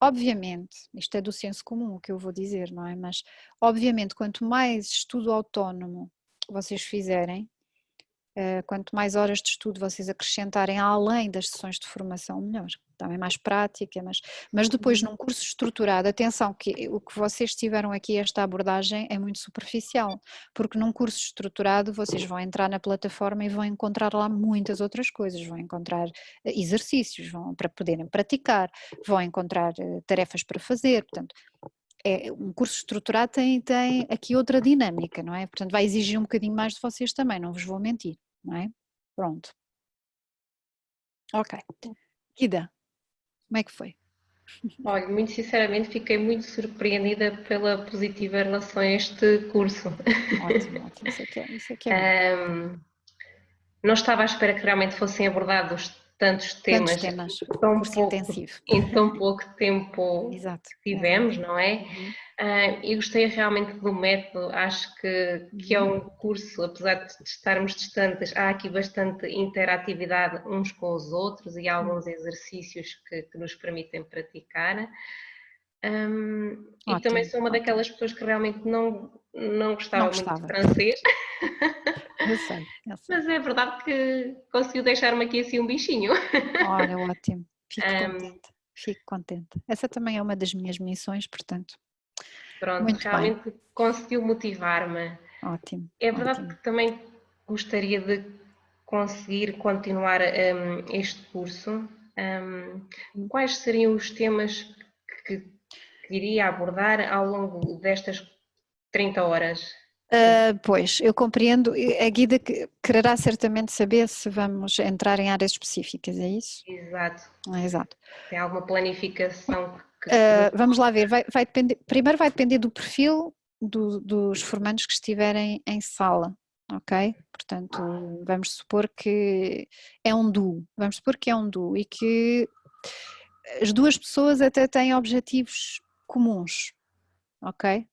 Obviamente, isto é do senso comum o que eu vou dizer, não é? Mas, obviamente, quanto mais estudo autónomo vocês fizerem, quanto mais horas de estudo vocês acrescentarem além das sessões de formação, melhor. Também mais prática, mas depois num curso estruturado, atenção que o que vocês tiveram aqui, esta abordagem é muito superficial, porque num curso estruturado vocês vão entrar na plataforma e vão encontrar lá muitas outras coisas, vão encontrar exercícios, para poderem praticar, vão encontrar tarefas para fazer, portanto, um curso estruturado tem aqui outra dinâmica, não é? Portanto, vai exigir um bocadinho mais de vocês também, não vos vou mentir, não é? Pronto. Ok. Guida, como é que foi? Olha, muito sinceramente fiquei muito surpreendida pela positiva relação a este curso. Ótimo, isso é que é bom. Não estava à espera que realmente fossem abordados tantos temas curso intensivo. em tão pouco tempo Exato, que tivemos, não é? E gostei realmente do método, acho que é um curso, apesar de estarmos distantes, há aqui bastante interatividade uns com os outros e alguns exercícios que nos permitem praticar. E também sou uma daquelas pessoas que realmente não gostava muito de francês. Eu sei. Mas é verdade que conseguiu deixar-me aqui assim um bichinho. Olha, ótimo. Fico contente. Essa também é uma das minhas missões, portanto. Pronto, muito realmente bem. conseguiu motivar-me. Ótimo. É verdade que também gostaria de conseguir continuar este curso. Quais seriam os temas que iria abordar ao longo destas 30 horas? Pois, eu compreendo. A guida quererá certamente saber se vamos entrar em áreas específicas, é isso? Exato. Exato. Tem alguma planificação? Vamos lá ver, vai depender, primeiro vai depender do perfil dos formandos que estiverem em sala, ok? Portanto, vamos supor que é um duo, e que as duas pessoas até têm objetivos comuns, ok?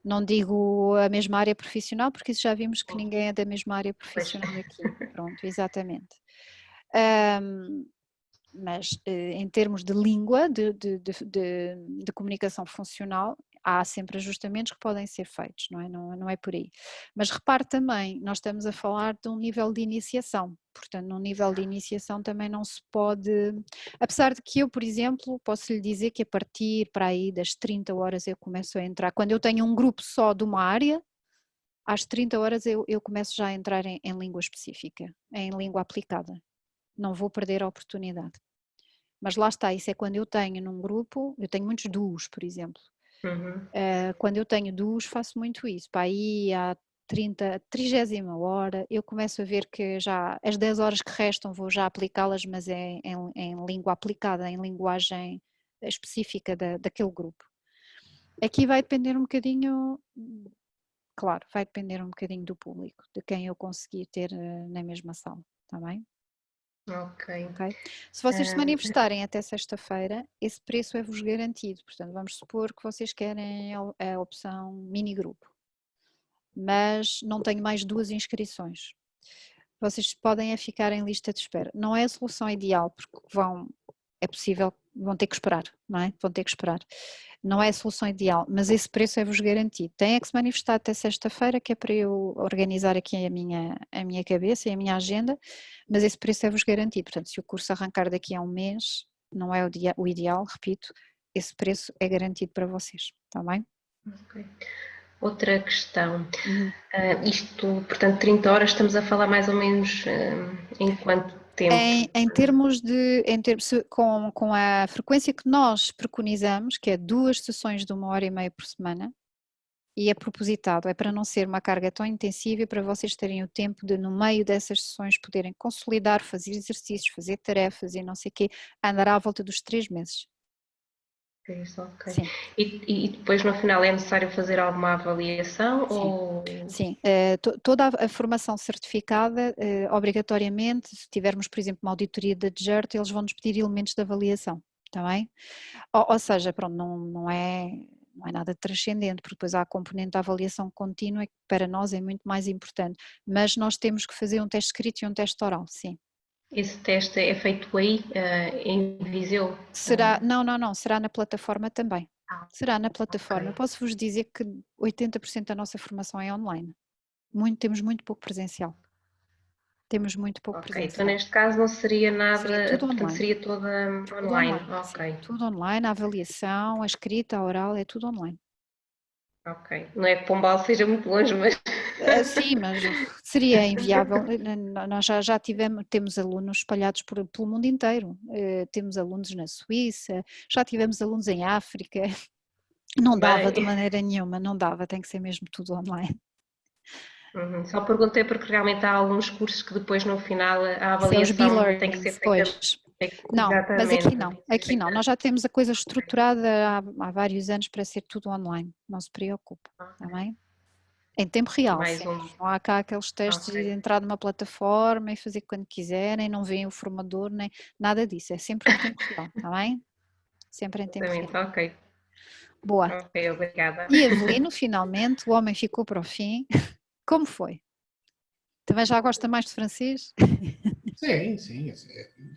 Não digo a mesma área profissional, porque isso já vimos que ninguém é da mesma área profissional aqui. Pronto, exatamente. Mas em termos de língua, de comunicação funcional, há sempre ajustamentos que podem ser feitos, não é? Não é por aí. Mas repare também, nós estamos a falar de um nível de iniciação, portanto num nível de iniciação também não se pode, apesar de que eu, por exemplo, posso lhe dizer que a partir para aí das 30 horas eu começo a entrar, quando eu tenho um grupo só de uma área, às 30 horas eu começo já a entrar em língua específica, em língua aplicada. Não vou perder a oportunidade. Mas lá está, isso é quando eu tenho num grupo, eu tenho muitos duos, por exemplo. Quando eu tenho duos faço muito isso, para aí à 30ª hora eu começo a ver que já as 10 horas que restam vou já aplicá-las, mas é em língua aplicada, em linguagem específica daquele grupo. Aqui vai depender um bocadinho, claro, vai depender um bocadinho do público, de quem eu conseguir ter na mesma sala, está bem? Ok. Se vocês se manifestarem até sexta-feira, esse preço é-vos garantido. Portanto, vamos supor que vocês querem a opção mini grupo, mas não tenho mais 2 inscrições. Vocês podem ficar em lista de espera. Não é a solução ideal, porque é possível, vão ter que esperar, não é? Vão ter que esperar. Não é a solução ideal, mas esse preço é-vos garantido. Tem que se manifestar até sexta-feira, que é para eu organizar aqui a minha cabeça e a minha agenda, mas esse preço é-vos garantido. Portanto, se o curso arrancar daqui a um mês, não é o ideal, repito, esse preço é garantido para vocês, está bem? Okay. outra questão. Isto, portanto, 30 horas, estamos a falar mais ou menos em quanto tempo? Com a frequência que nós preconizamos, que é 2 sessões de 1h30 por semana, e é propositado, é para não ser uma carga tão intensiva e para vocês terem o tempo de, no meio dessas sessões, poderem consolidar, fazer exercícios, fazer tarefas e não sei o quê, andará à volta dos 3 meses. Ok. Sim. E depois no final é necessário fazer alguma avaliação? Sim, ou... sim. Toda a formação certificada, obrigatoriamente, se tivermos, por exemplo, uma auditoria da DGERT, eles vão nos pedir elementos de avaliação, está bem? Ou seja, pronto, não é nada transcendente, porque depois há a componente da avaliação contínua que para nós é muito mais importante, mas nós temos que fazer um teste escrito e um teste oral, sim. Esse teste é feito aí, em Viseu? Não, será na plataforma também. Será na plataforma. Okay. Posso-vos dizer que 80% da nossa formação é online. Temos muito pouco presencial. Temos muito pouco presencial. Então neste caso não seria nada, seria tudo portanto online. seria toda tudo online. Sim, tudo online, a avaliação, a escrita, a oral, é tudo online. Ok, não é que Pombal seja muito longe, mas... Sim, mas seria inviável. Nós já temos alunos espalhados pelo mundo inteiro. Temos alunos na Suíça, já tivemos alunos em África. Não dava de maneira nenhuma, não dava, tem que ser mesmo tudo online. Só perguntei porque realmente há alguns cursos que depois no final a avaliação tem que ser feita. Não, mas aqui não, nós já temos a coisa estruturada há vários anos para ser tudo online, não se preocupe, está bem? Em tempo real, não há cá aqueles testes de entrar numa plataforma e fazer quando quiserem, não veem o formador, nem nada disso, é sempre em tempo real, está bem? Sempre em tempo real. Ok. Boa. Ok, obrigada. E Avelino, finalmente, o homem ficou para o fim. Como foi? Também já gosta mais de francês? Sim.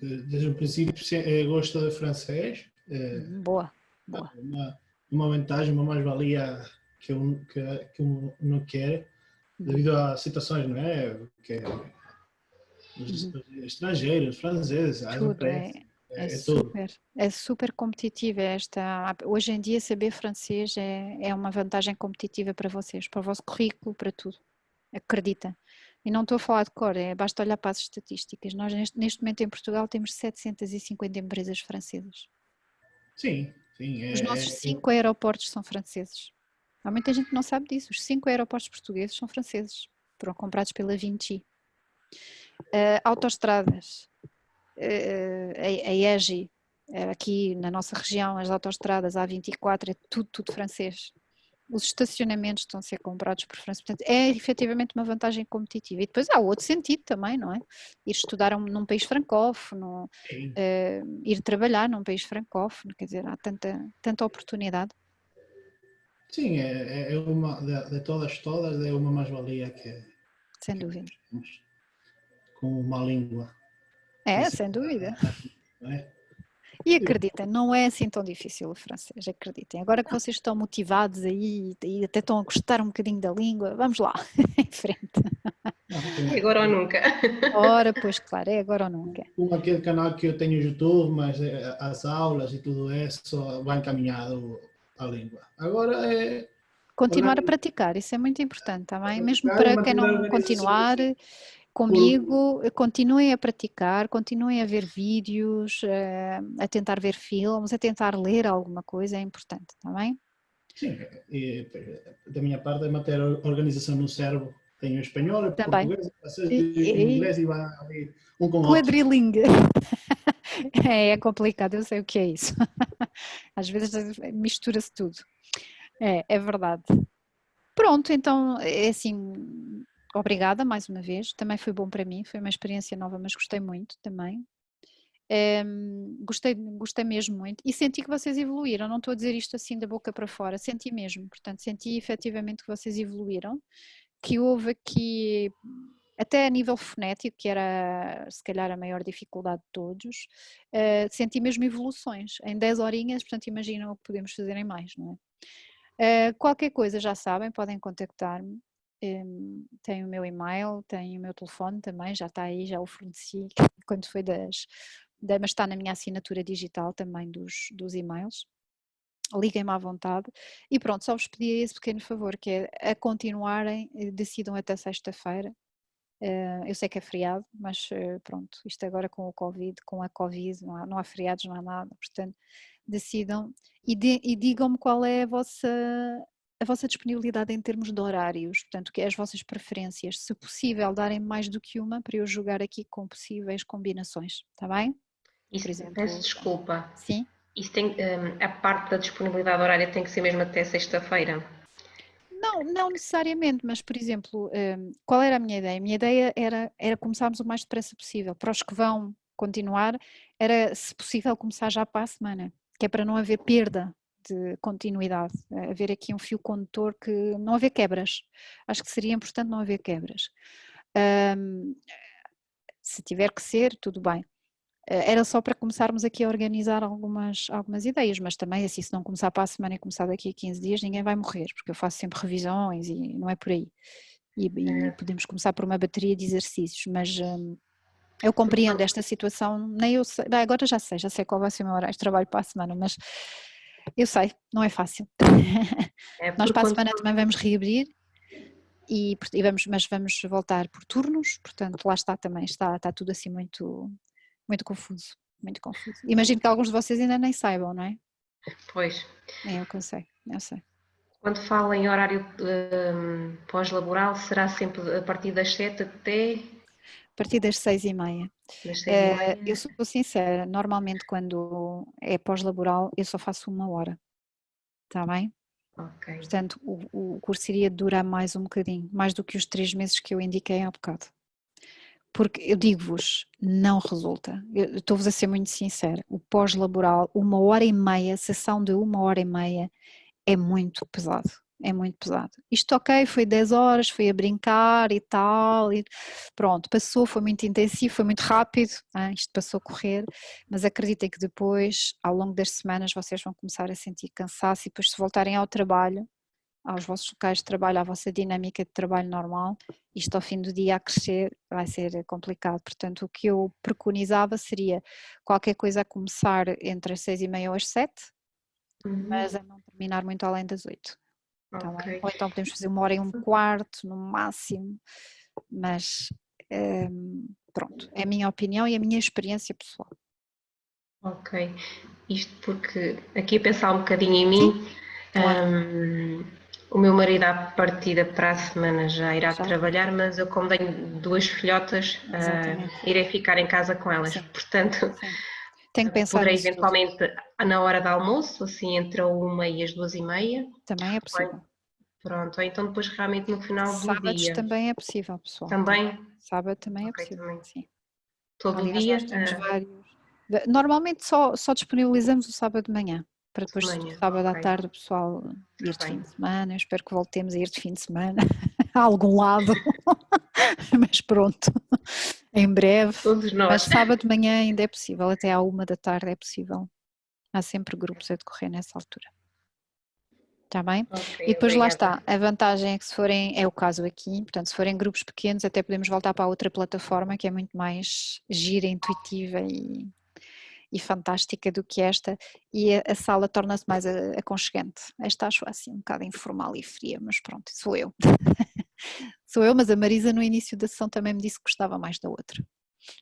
Desde o princípio gosto de francês. Boa. Uma vantagem, uma mais-valia que eu não quero, devido a situações, não é? Que os estrangeiros, franceses, as empresas. É super competitiva hoje em dia saber francês é uma vantagem competitiva para vocês, para o vosso currículo, para tudo, acredita. E não estou a falar de cor, basta olhar para as estatísticas. Nós neste momento em Portugal temos 750 empresas francesas. Sim. Os nossos 5 aeroportos são franceses. Há muita gente que não sabe disso, os 5 aeroportos portugueses são franceses, foram comprados pela Vinci. Autoestradas, a EGI, aqui na nossa região, as autoestradas A24, é tudo francês. Os estacionamentos estão a ser comprados por França, portanto é efetivamente uma vantagem competitiva. E depois há outro sentido também, não é? Ir estudar num país francófono, ir trabalhar num país francófono, quer dizer, há tanta oportunidade. Sim, é uma, de todas, é uma mais-valia que... Sem dúvida. Com uma língua. Sem dúvida. Não é? E acreditem, não é assim tão difícil o francês, acreditem. Agora que vocês estão motivados aí e até estão a gostar um bocadinho da língua, vamos lá, em frente. É agora ou nunca. Ora, pois claro, é agora ou nunca. Com aquele canal que eu tenho no YouTube, mas as aulas e tudo isso vai encaminhado à língua. Agora é... Continuar a praticar, isso é muito importante, tá bem? Mesmo para quem não continuar comigo, continuem a praticar, continuem a ver vídeos, a tentar ver filmes, a tentar ler alguma coisa, é importante, tá bem? Sim, da minha parte é manter a organização no cérebro. Tenho espanhol, português, inglês e vai ali um com o outro. Quadrilingue. É complicado, eu sei o que é isso. Às vezes mistura-se tudo. É verdade. Pronto, então é assim, obrigada mais uma vez, também foi bom para mim, foi uma experiência nova, mas gostei muito também. Gostei mesmo muito e senti que vocês evoluíram, não estou a dizer isto assim da boca para fora, senti mesmo, portanto senti efetivamente que vocês evoluíram, que houve aqui, até a nível fonético, que era se calhar a maior dificuldade de todos, senti mesmo evoluções, em 10 horinhas, portanto imaginam o que podemos fazer em mais, não é? Qualquer coisa já sabem, podem contactar-me, tem o meu e-mail, tem o meu telefone também, já está aí, já o forneci quando foi mas está na minha assinatura digital também dos e-mails. liguem-me à vontade. E pronto, só vos pedi esse pequeno favor, que é a continuarem, decidam até sexta-feira. Eu sei que é feriado, mas pronto, isto agora com o Covid, com a Covid, não há feriados, não há nada, portanto, decidam e digam-me qual é a vossa disponibilidade em termos de horários, portanto, o que é as vossas preferências, se possível darem mais do que uma para eu jogar aqui com possíveis combinações, está bem? Isso, Por exemplo, peço desculpa. Sim? Isso tem, a parte da disponibilidade horária tem que ser mesmo até sexta-feira? Não necessariamente, mas por exemplo, qual era a minha ideia? A minha ideia era começarmos o mais depressa possível. Para os que vão continuar, era, se possível, começar já para a semana, que é para não haver perda de continuidade, haver aqui um fio condutor, que não haver quebras. Acho que seria importante não haver quebras. Se tiver que ser, tudo bem. Era só para começarmos aqui a organizar algumas ideias, mas também assim, se não começar para a semana e começar daqui a 15 dias, ninguém vai morrer, porque eu faço sempre revisões e não é por aí. E podemos começar por uma bateria de exercícios, mas eu compreendo esta situação, nem eu sei, agora já sei qual vai ser o meu horário de trabalho para a semana, mas eu sei, não é fácil. Nós para a semana também vamos reabrir, mas vamos voltar por turnos, portanto lá está também, está tudo assim muito confuso, muito confuso. Imagino que alguns de vocês ainda nem saibam, não é? Pois. É eu que eu sei. Quando fala em horário pós-laboral, será sempre a partir das 7 até? A partir das 6h30. Das 6h30? Eu sou sincera, normalmente quando é pós-laboral eu só faço 1 hora, está bem? Ok. Portanto, o curso iria durar mais um bocadinho, mais do que os 3 meses que eu indiquei há bocado. Porque eu digo-vos, não resulta. Eu estou-vos a ser muito sincera. O pós-laboral, 1h30, sessão de 1h30, é muito pesado. É muito pesado. Isto ok, foi 10 horas, foi a brincar e tal, e pronto, passou, foi muito intensivo, foi muito rápido, isto passou a correr, mas acreditem que depois, ao longo das semanas, vocês vão começar a sentir cansaço e depois se voltarem ao trabalho, aos vossos locais de trabalho, à vossa dinâmica de trabalho normal, isto ao fim do dia a crescer vai ser complicado. Portanto, o que eu preconizava seria qualquer coisa a começar entre as 6h30 ou as 7, mas a não terminar muito além das 8. Tá bem? Ou então podemos fazer 1h15 no máximo, mas pronto, é a minha opinião e a minha experiência pessoal. Ok, isto porque aqui a pensar um bocadinho em mim. Sim, claro. O meu marido à partida para a semana já irá trabalhar, mas eu como tenho 2 filhotas, irei ficar em casa com elas, Sim. portanto tenho que pensar poderei nisso eventualmente na hora do almoço, assim entre a 1 e as 2h30. Também é possível. Pronto, ou então depois realmente no final do Sábados dia. também é possível, pessoal. Também? Sábado também é possível, também. sim. Todo Aliás, dia? nós temos vários. Normalmente só disponibilizamos o sábado de manhã, para depois sábado à tarde o pessoal ir de fim de semana. Eu espero que voltemos a ir de fim de semana a algum lado, mas pronto, em breve. Todos nós. Mas sábado de manhã ainda é possível, até à 1 da tarde é possível. Há sempre grupos a decorrer nessa altura. Está bem? Okay, e depois obrigada. Lá está, a vantagem é que se forem, é o caso aqui, portanto se forem grupos pequenos até podemos voltar para a outra plataforma que é muito mais gira, intuitiva e fantástica do que esta, e a sala torna-se mais aconchegante. Esta acho assim um bocado informal e fria, mas pronto, sou eu. Sou eu, mas a Marisa no início da sessão também me disse que gostava mais da outra.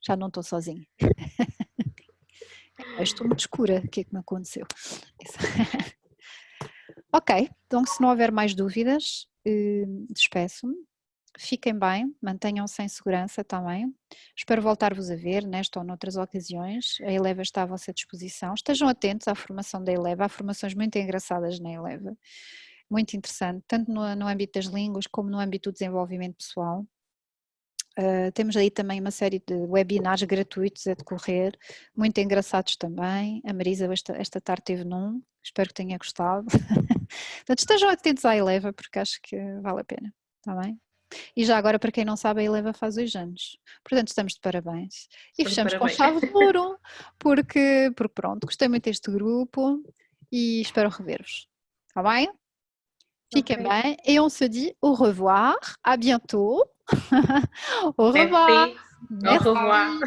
Já não estou sozinha. Eu estou muito escura, o que é que me aconteceu? Ok, então se não houver mais dúvidas, despeço-me. Fiquem bem, mantenham-se em segurança também. Espero voltar-vos a ver nesta ou noutras ocasiões. A Eleva está à vossa disposição. Estejam atentos à formação da Eleva. Há formações muito engraçadas na Eleva. Muito interessante, tanto no âmbito das línguas como no âmbito do desenvolvimento pessoal. Temos aí também uma série de webinars gratuitos a decorrer, muito engraçados também. A Marisa esta tarde teve num, espero que tenha gostado. Portanto, estejam atentos à Eleva porque acho que vale a pena, está bem? E já agora, para quem não sabe, a Eleva faz 2 anos, portanto estamos de parabéns. E fechamos com chave de ouro, porque pronto, gostei muito deste grupo e espero rever-vos, está bem? Fiquem bem et on se dit au revoir, à bientôt. Au revoir. Merci. Au revoir.